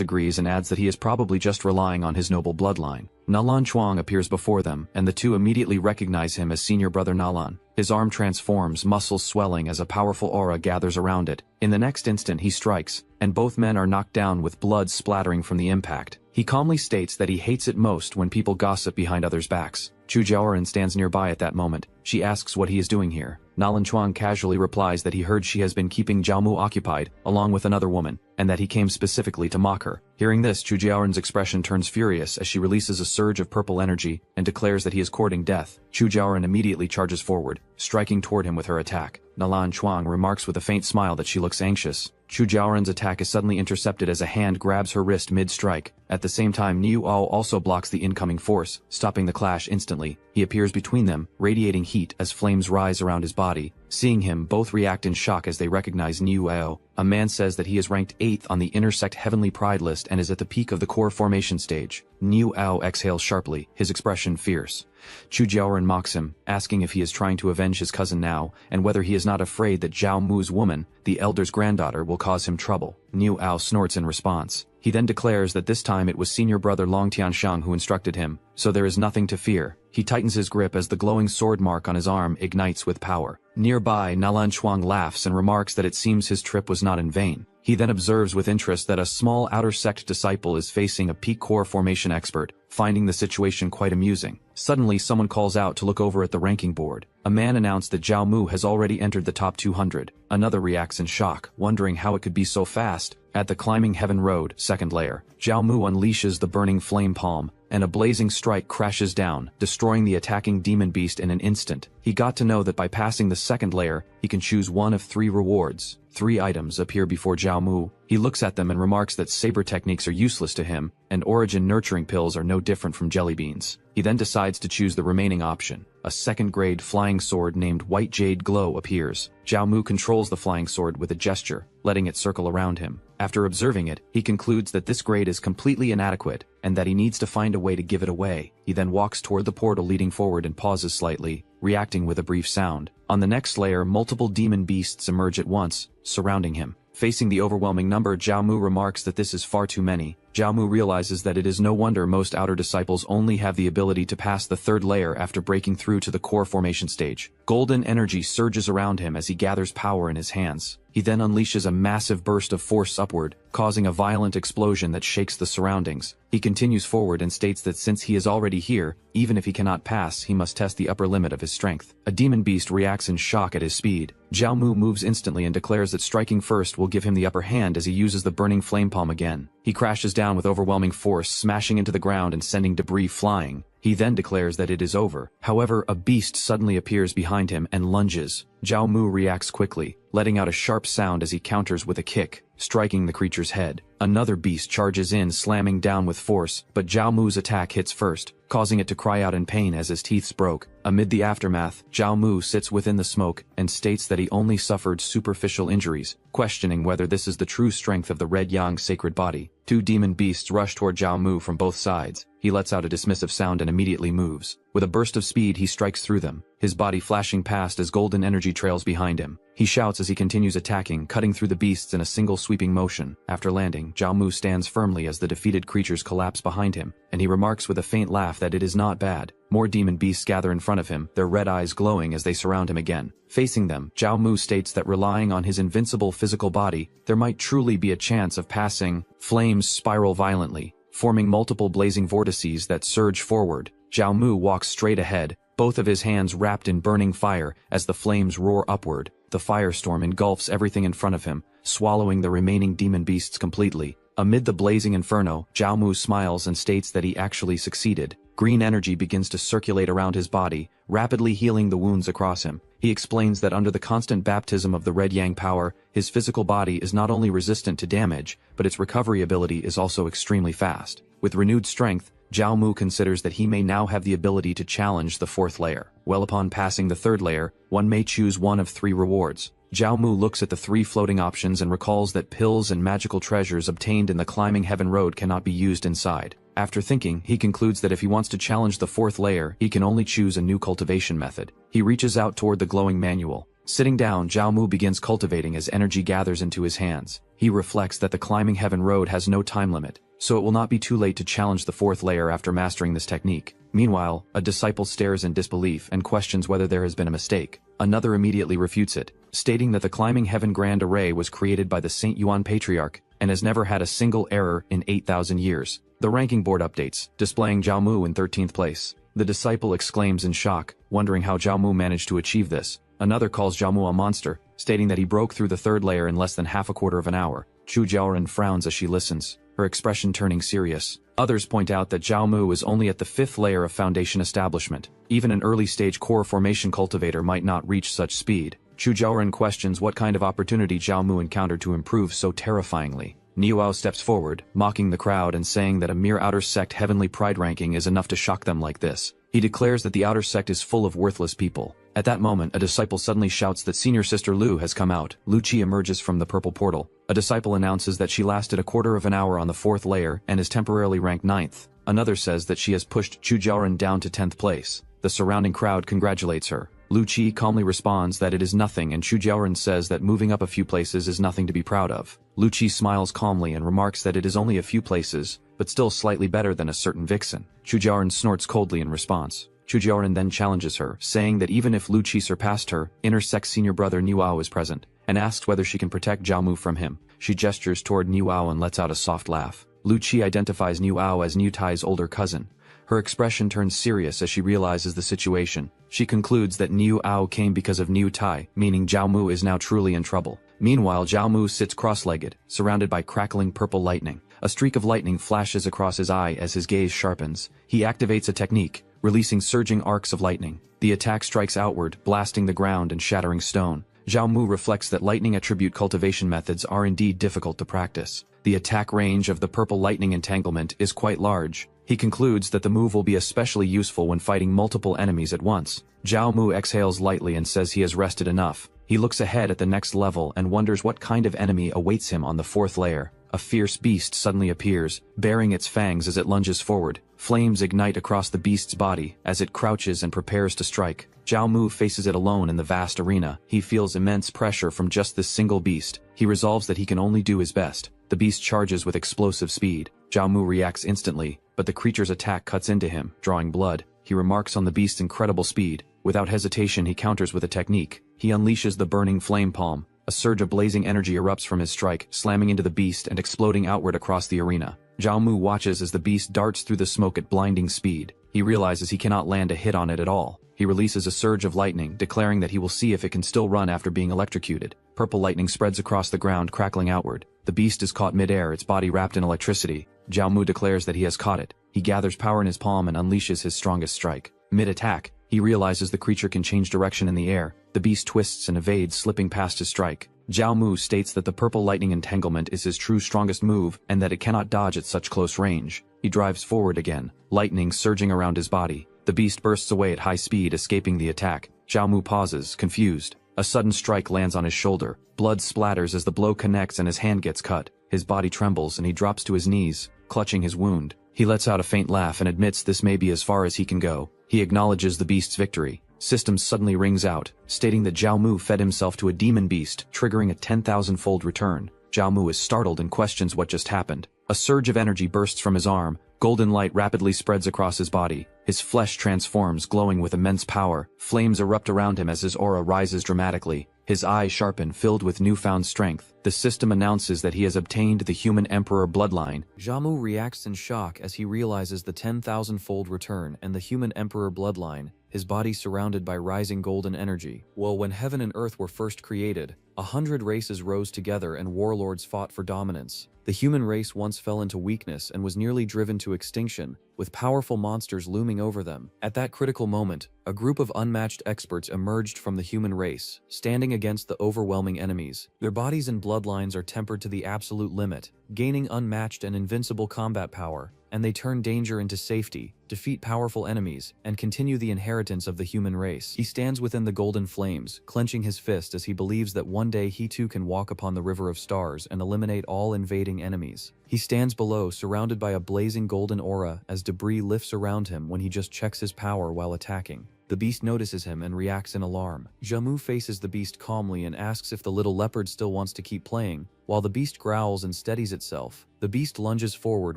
agrees and adds that he is probably just relying on his noble bloodline. Nalan Chuang appears before them, and the two immediately recognize him as senior brother Nalan. His arm transforms, muscles swelling as a powerful aura gathers around it. In the next instant he strikes, and both men are knocked down with blood splattering from the impact. He calmly states that he hates it most when people gossip behind others' backs. Chu Jiaoren stands nearby at that moment. She asks what he is doing here. Nalan Chuang casually replies that he heard she has been keeping Zhao Mu occupied, along with another woman, and that he came specifically to mock her. Hearing this, Chu Jiaoren's expression turns furious as she releases a surge of purple energy and declares that he is courting death. Chu Jiaoren immediately charges forward, striking toward him with her attack. Nalan Chuang remarks with a faint smile that she looks anxious. Chu Jiaoren's attack is suddenly intercepted as a hand grabs her wrist mid-strike. At the same time, Niu Ao also blocks the incoming force, stopping the clash instantly. He appears between them, radiating heat as flames rise around his body. Seeing him, both react in shock as they recognize Niu Ao. A man says that he is ranked 8th on the intersect Heavenly Pride list and is at the peak of the core formation stage. Niu Ao exhales sharply, his expression fierce. Chu Jiaoren mocks him, asking if he is trying to avenge his cousin now, and whether he is not afraid that Zhao Mu's woman, the elder's granddaughter, will cause him trouble. Niu Ao snorts in response. He then declares that this time it was senior brother Long Tianshang who instructed him, so there is nothing to fear. He tightens his grip as the glowing sword mark on his arm ignites with power. Nearby, Nalan Chuang laughs and remarks that it seems his trip was not in vain. He then observes with interest that a small outer sect disciple is facing a peak core formation expert, finding the situation quite amusing. Suddenly, someone calls out to look over at the ranking board. A man announced that Zhao Mu has already entered the top 200. Another reacts in shock, wondering how it could be so fast. At the Climbing Heaven Road, 2nd layer, Zhao Mu unleashes the burning flame palm, and a blazing strike crashes down, destroying the attacking demon beast in an instant. He got to know that by passing the 2nd layer, he can choose one of 3 rewards. 3 items appear before Zhao Mu. He looks at them and remarks that saber techniques are useless to him, and origin nurturing pills are no different from jelly beans. He then decides to choose the remaining option. A 2nd-grade flying sword named White Jade Glow appears. Zhao Mu controls the flying sword with a gesture, letting it circle around him. After observing it, he concludes that this grade is completely inadequate, and that he needs to find a way to give it away. He then walks toward the portal leading forward and pauses slightly, reacting with a brief sound. On the next layer, multiple demon beasts emerge at once, surrounding him. Facing the overwhelming number, Zhao Mu remarks that this is far too many. Zhao Mu realizes that it is no wonder most outer disciples only have the ability to pass the 3rd layer after breaking through to the core formation stage. Golden energy surges around him as he gathers power in his hands. He then unleashes a massive burst of force upward, causing a violent explosion that shakes the surroundings. He continues forward and states that since he is already here, even if he cannot pass, he must test the upper limit of his strength. A demon beast reacts in shock at his speed. Zhao Mu moves instantly and declares that striking first will give him the upper hand as he uses the burning flame palm again. He crashes down with overwhelming force, smashing into the ground and sending debris flying. He then declares that it is over. However, a beast suddenly appears behind him and lunges. Zhao Mu reacts quickly, letting out a sharp sound as he counters with a kick, striking the creature's head. Another beast charges in, slamming down with force, but Zhao Mu's attack hits first, causing it to cry out in pain as his teeth broke. Amid the aftermath, Zhao Mu sits within the smoke and states that he only suffered superficial injuries, questioning whether this is the true strength of the Red Yang sacred body. 2 demon beasts rush toward Zhao Mu from both sides. He lets out a dismissive sound and immediately moves. With a burst of speed, he strikes through them, his body flashing past as golden energy trails behind him. He shouts as he continues attacking, cutting through the beasts in a single sweeping motion. After landing, Zhao Mu stands firmly as the defeated creatures collapse behind him, and he remarks with a faint laugh that it is not bad. More demon beasts gather in front of him, their red eyes glowing as they surround him again. Facing them, Zhao Mu states that relying on his invincible physical body, there might truly be a chance of passing. Flames spiral violently, forming multiple blazing vortices that surge forward. Zhao Mu walks straight ahead, both of his hands wrapped in burning fire as the flames roar upward. The firestorm engulfs everything in front of him, swallowing the remaining demon beasts completely. Amid the blazing inferno, Zhao Mu smiles and states that he actually succeeded. Green energy begins to circulate around his body, rapidly healing the wounds across him. He explains that under the constant baptism of the red yang power, his physical body is not only resistant to damage, but its recovery ability is also extremely fast. With renewed strength, Zhao Mu considers that he may now have the ability to challenge the fourth layer. Well, upon passing the third layer, one may choose one of 3 rewards. Zhao Mu looks at the 3 floating options and recalls that pills and magical treasures obtained in the climbing heaven road cannot be used inside. After thinking, he concludes that if he wants to challenge the fourth layer, he can only choose a new cultivation method. He reaches out toward the glowing manual. Sitting down, Zhao Mu begins cultivating as energy gathers into his hands. He reflects that the climbing heaven road has no time limit, so it will not be too late to challenge the fourth layer after mastering this technique. Meanwhile, a disciple stares in disbelief and questions whether there has been a mistake. Another immediately refutes it, stating that the climbing heaven grand array was created by the Saint Yuan Patriarch and has never had a single error in 8,000 years. The ranking board updates, displaying Zhao Mu in 13th place. The disciple exclaims in shock, wondering how Zhao Mu managed to achieve this. Another calls Zhao Mu a monster, stating that he broke through the third layer in less than half a quarter of an hour. Chu Jiaoren frowns as she listens, her expression turning serious. Others point out that Zhao Mu is only at the 5th layer of foundation establishment. Even an early-stage core formation cultivator might not reach such speed. Chu Jiaoren questions what kind of opportunity Zhao Mu encountered to improve so terrifyingly. Niuao steps forward, mocking the crowd and saying that a mere outer sect heavenly pride ranking is enough to shock them like this. He declares that the outer sect is full of worthless people. At that moment, a disciple suddenly shouts that senior sister Lu has come out. Lu Qi emerges from the purple portal. A disciple announces that she lasted a quarter of an hour on the 4th layer and is temporarily ranked 9th. Another says that she has pushed Chu Jiaoren down to 10th place. The surrounding crowd congratulates her. Lu Qi calmly responds that it is nothing, and Chu Jiaoren says that moving up a few places is nothing to be proud of. Lu Qi smiles calmly and remarks that it is only a few places, but still slightly better than a certain vixen. Chu Jiaoren snorts coldly in response. Chu Jiaoren then challenges her, saying that even if Lu Qi surpassed her, inner sect senior brother Niuao is present, and asks whether she can protect Zhao Mu from him. She gestures toward Niuao and lets out a soft laugh. Lu Qi identifies Niuao as Niu Tai's older cousin. Her expression turns serious as she realizes the situation. She concludes that Niu Ao came because of Niu Tai, meaning Zhao Mu is now truly in trouble. Meanwhile, Zhao Mu sits cross-legged, surrounded by crackling purple lightning. A streak of lightning flashes across his eye as his gaze sharpens. He activates a technique, releasing surging arcs of lightning. The attack strikes outward, blasting the ground and shattering stone. Zhao Mu reflects that lightning attribute cultivation methods are indeed difficult to practice. The attack range of the purple lightning entanglement is quite large. He concludes that the move will be especially useful when fighting multiple enemies at once. Zhao Mu exhales lightly and says he has rested enough. He looks ahead at the next level and wonders what kind of enemy awaits him on the 4th layer. A fierce beast suddenly appears, baring its fangs as it lunges forward. Flames ignite across the beast's body as it crouches and prepares to strike. Zhao Mu faces it alone in the vast arena. He feels immense pressure from just this single beast. He resolves that he can only do his best. The beast charges with explosive speed. Zhao Mu reacts instantly, but the creature's attack cuts into him, drawing blood. He remarks on the beast's incredible speed. Without hesitation, he counters with a technique. He unleashes the burning flame palm. A surge of blazing energy erupts from his strike, slamming into the beast and exploding outward across the arena. Zhao Mu watches as the beast darts through the smoke at blinding speed. He realizes he cannot land a hit on it at all. He releases a surge of lightning, declaring that he will see if it can still run after being electrocuted. Purple lightning spreads across the ground, crackling outward. The beast is caught mid-air, its body wrapped in electricity. Zhao Mu declares that he has caught it. He gathers power in his palm and unleashes his strongest strike. Mid-attack, he realizes the creature can change direction in the air. The beast twists and evades, slipping past his strike. Zhao Mu states that the purple lightning entanglement is his true strongest move and that it cannot dodge at such close range. He drives forward again, lightning surging around his body. The beast bursts away at high speed, escaping the attack. Zhao Mu pauses, confused. A sudden strike lands on his shoulder. Blood splatters as the blow connects and his hand gets cut. His body trembles and he drops to his knees, clutching his wound. He lets out a faint laugh and admits this may be as far as he can go. He acknowledges the beast's victory. Systems suddenly rings out, stating that Zhao Mu fed himself to a demon beast, triggering a 10,000-fold return. Zhao Mu is startled and questions what just happened. A surge of energy bursts from his arm. Golden light rapidly spreads across his body. His flesh transforms, glowing with immense power. Flames erupt around him as his aura rises dramatically. His eyes sharpen, filled with newfound strength. The system announces that he has obtained the human emperor bloodline. Zhao Mu reacts in shock as he realizes the 10,000-fold return and the human emperor bloodline. his body surrounded by rising golden energy. Well, when heaven and earth were first created, 100 races rose together and warlords fought for dominance. The human race once fell into weakness and was nearly driven to extinction, with powerful monsters looming over them. At that critical moment, a group of unmatched experts emerged from the human race, standing against the overwhelming enemies. Their bodies and bloodlines are tempered to the absolute limit, gaining unmatched and invincible combat power, and they turn danger into safety, defeat powerful enemies, and continue the inheritance of the human race. He stands within the golden flames, clenching his fist as he believes that one day he too can walk upon the river of stars and eliminate all invading enemies. He stands below, surrounded by a blazing golden aura as debris lifts around him when he just checks his power while attacking. The beast notices him and reacts in alarm. Jamu faces the beast calmly and asks if the little leopard still wants to keep playing. While the beast growls and steadies itself, the beast lunges forward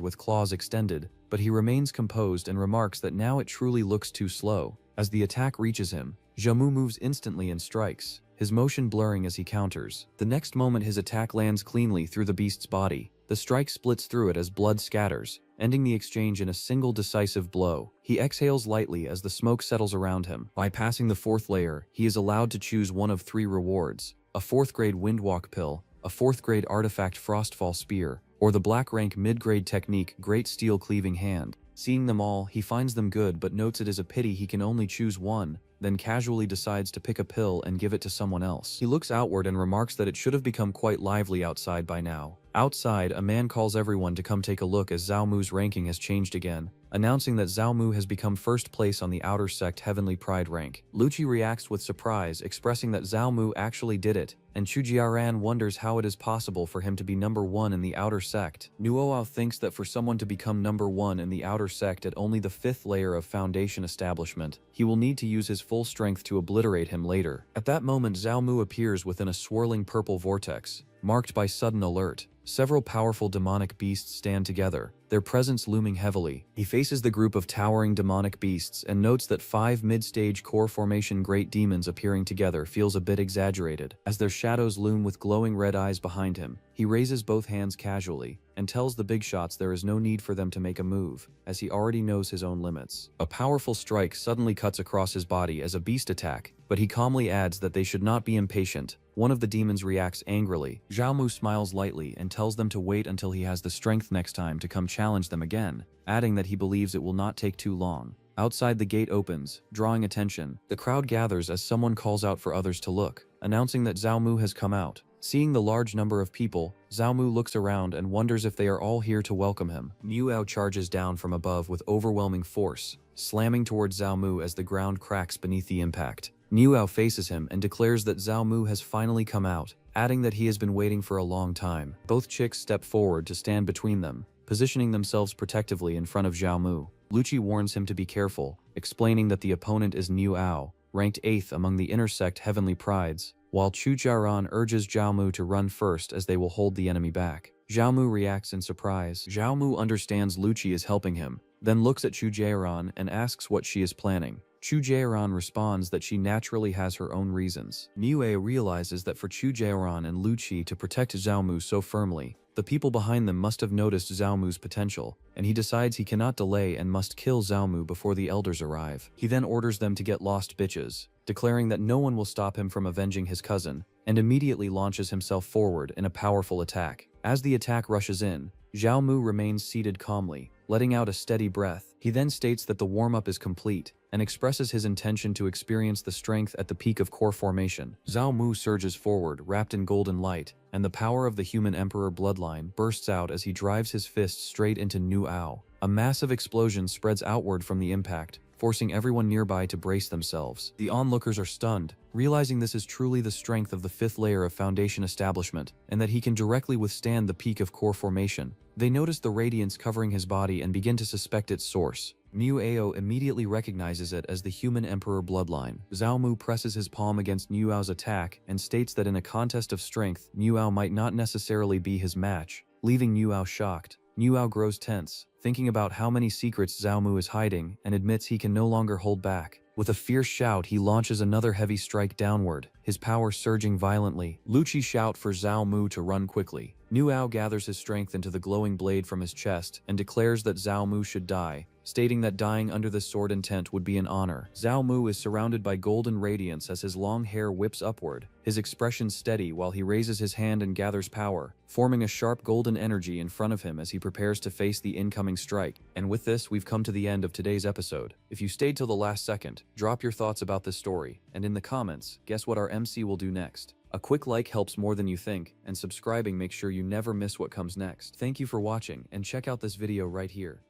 with claws extended, but he remains composed and remarks that now it truly looks too slow. As the attack reaches him, Jamu moves instantly and strikes, his motion blurring as he counters. The next moment his attack lands cleanly through the beast's body. The strike splits through it as blood scatters, ending the exchange in a single decisive blow. He exhales lightly as the smoke settles around him. By passing the 4th layer, he is allowed to choose one of 3 rewards: a 4th grade Windwalk Pill, a 4th grade artifact Frostfall Spear, or the black rank mid-grade technique Great Steel Cleaving Hand. Seeing them all, he finds them good but notes it is a pity he can only choose one, then casually decides to pick a pill and give it to someone else. He looks outward and remarks that it should have become quite lively outside by now. Outside, a man calls everyone to come take a look as Zhao Mu's ranking has changed again, announcing that Zhao Mu has become first place on the outer sect Heavenly Pride rank. Lucci reacts with surprise, expressing that Zhao Mu actually did it, and Chu Jiaran wonders how it is possible for him to be number 1 in the outer sect. Nuoao thinks that for someone to become number 1 in the outer sect at only the 5th layer of Foundation establishment, he will need to use his full strength to obliterate him later. At that moment, Zhao Mu appears within a swirling purple vortex, marked by sudden alert. Several powerful demonic beasts stand together, their presence looming heavily. He faces the group of towering demonic beasts and notes that 5 mid-stage core formation great demons appearing together feels a bit exaggerated. As their shadows loom with glowing red eyes behind him, he raises both hands casually and tells the big shots there is no need for them to make a move, as he already knows his own limits. A powerful strike suddenly cuts across his body as a beast attack, but he calmly adds that they should not be impatient. One of the demons reacts angrily. Zhao Mu smiles lightly and tells them to wait until he has the strength next time to come challenge them again, adding that he believes it will not take too long. Outside, the gate opens, drawing attention. The crowd gathers as someone calls out for others to look, announcing that Zhao Mu has come out. Seeing the large number of people, Zhao Mu looks around and wonders if they are all here to welcome him. Nuoao charges down from above with overwhelming force, slamming towards Zhao Mu as the ground cracks beneath the impact. Nuoao faces him and declares that Zhao Mu has finally come out, adding that he has been waiting for a long time. Both chicks step forward to stand between them, positioning themselves protectively in front of Zhao Mu. Lucci warns him to be careful, explaining that the opponent is Nuoao, ranked 8th among the intersect Heavenly Prides, while Chu Jiaran urges Zhao Mu to run first as they will hold the enemy back. Zhao Mu reacts in surprise. Zhao Mu understands Lucci is helping him, then looks at Chu Jiaran and asks what she is planning. Chu Jiaran responds that she naturally has her own reasons. Niue realizes that for Chu Jiaran and Lucci to protect Zhao Mu so firmly, the people behind them must have noticed Zhao Mu's potential, and he decides he cannot delay and must kill Zhao Mu before the elders arrive. He then orders them to get lost bitches, declaring that no one will stop him from avenging his cousin, and immediately launches himself forward in a powerful attack. As the attack rushes in, Zhao Mu remains seated calmly, letting out a steady breath. He then states that the warm-up is complete, and expresses his intention to experience the strength at the peak of core formation. Zhao Mu surges forward, wrapped in golden light, and the power of the human emperor bloodline bursts out as he drives his fist straight into Nuoao. A massive explosion spreads outward from the impact, forcing everyone nearby to brace themselves. The onlookers are stunned, realizing this is truly the strength of the 5th layer of Foundation establishment, and that he can directly withstand the peak of core formation. They notice the radiance covering his body and begin to suspect its source. Nuoao immediately recognizes it as the human emperor bloodline. Zhao Mu presses his palm against Nuoao's attack and states that in a contest of strength, Nuoao might not necessarily be his match, leaving Nuoao shocked. Nuoao grows tense, thinking about how many secrets Zhao Mu is hiding, and admits he can no longer hold back. With a fierce shout, he launches another heavy strike downward, his power surging violently. Lucci shout for Zhao Mu to run quickly. Nuoao gathers his strength into the glowing blade from his chest and declares that Zhao Mu should die, stating that dying under the sword intent would be an honor. Zhao Mu is surrounded by golden radiance as his long hair whips upward, his expression steady while he raises his hand and gathers power, forming a sharp golden energy in front of him as he prepares to face the incoming strike. And with this, we've come to the end of today's episode. If you stayed till the last second, drop your thoughts about this story, and in the comments, guess what our MC will do next. A quick like helps more than you think, and subscribing makes sure you never miss what comes next. Thank you for watching, and check out this video right here.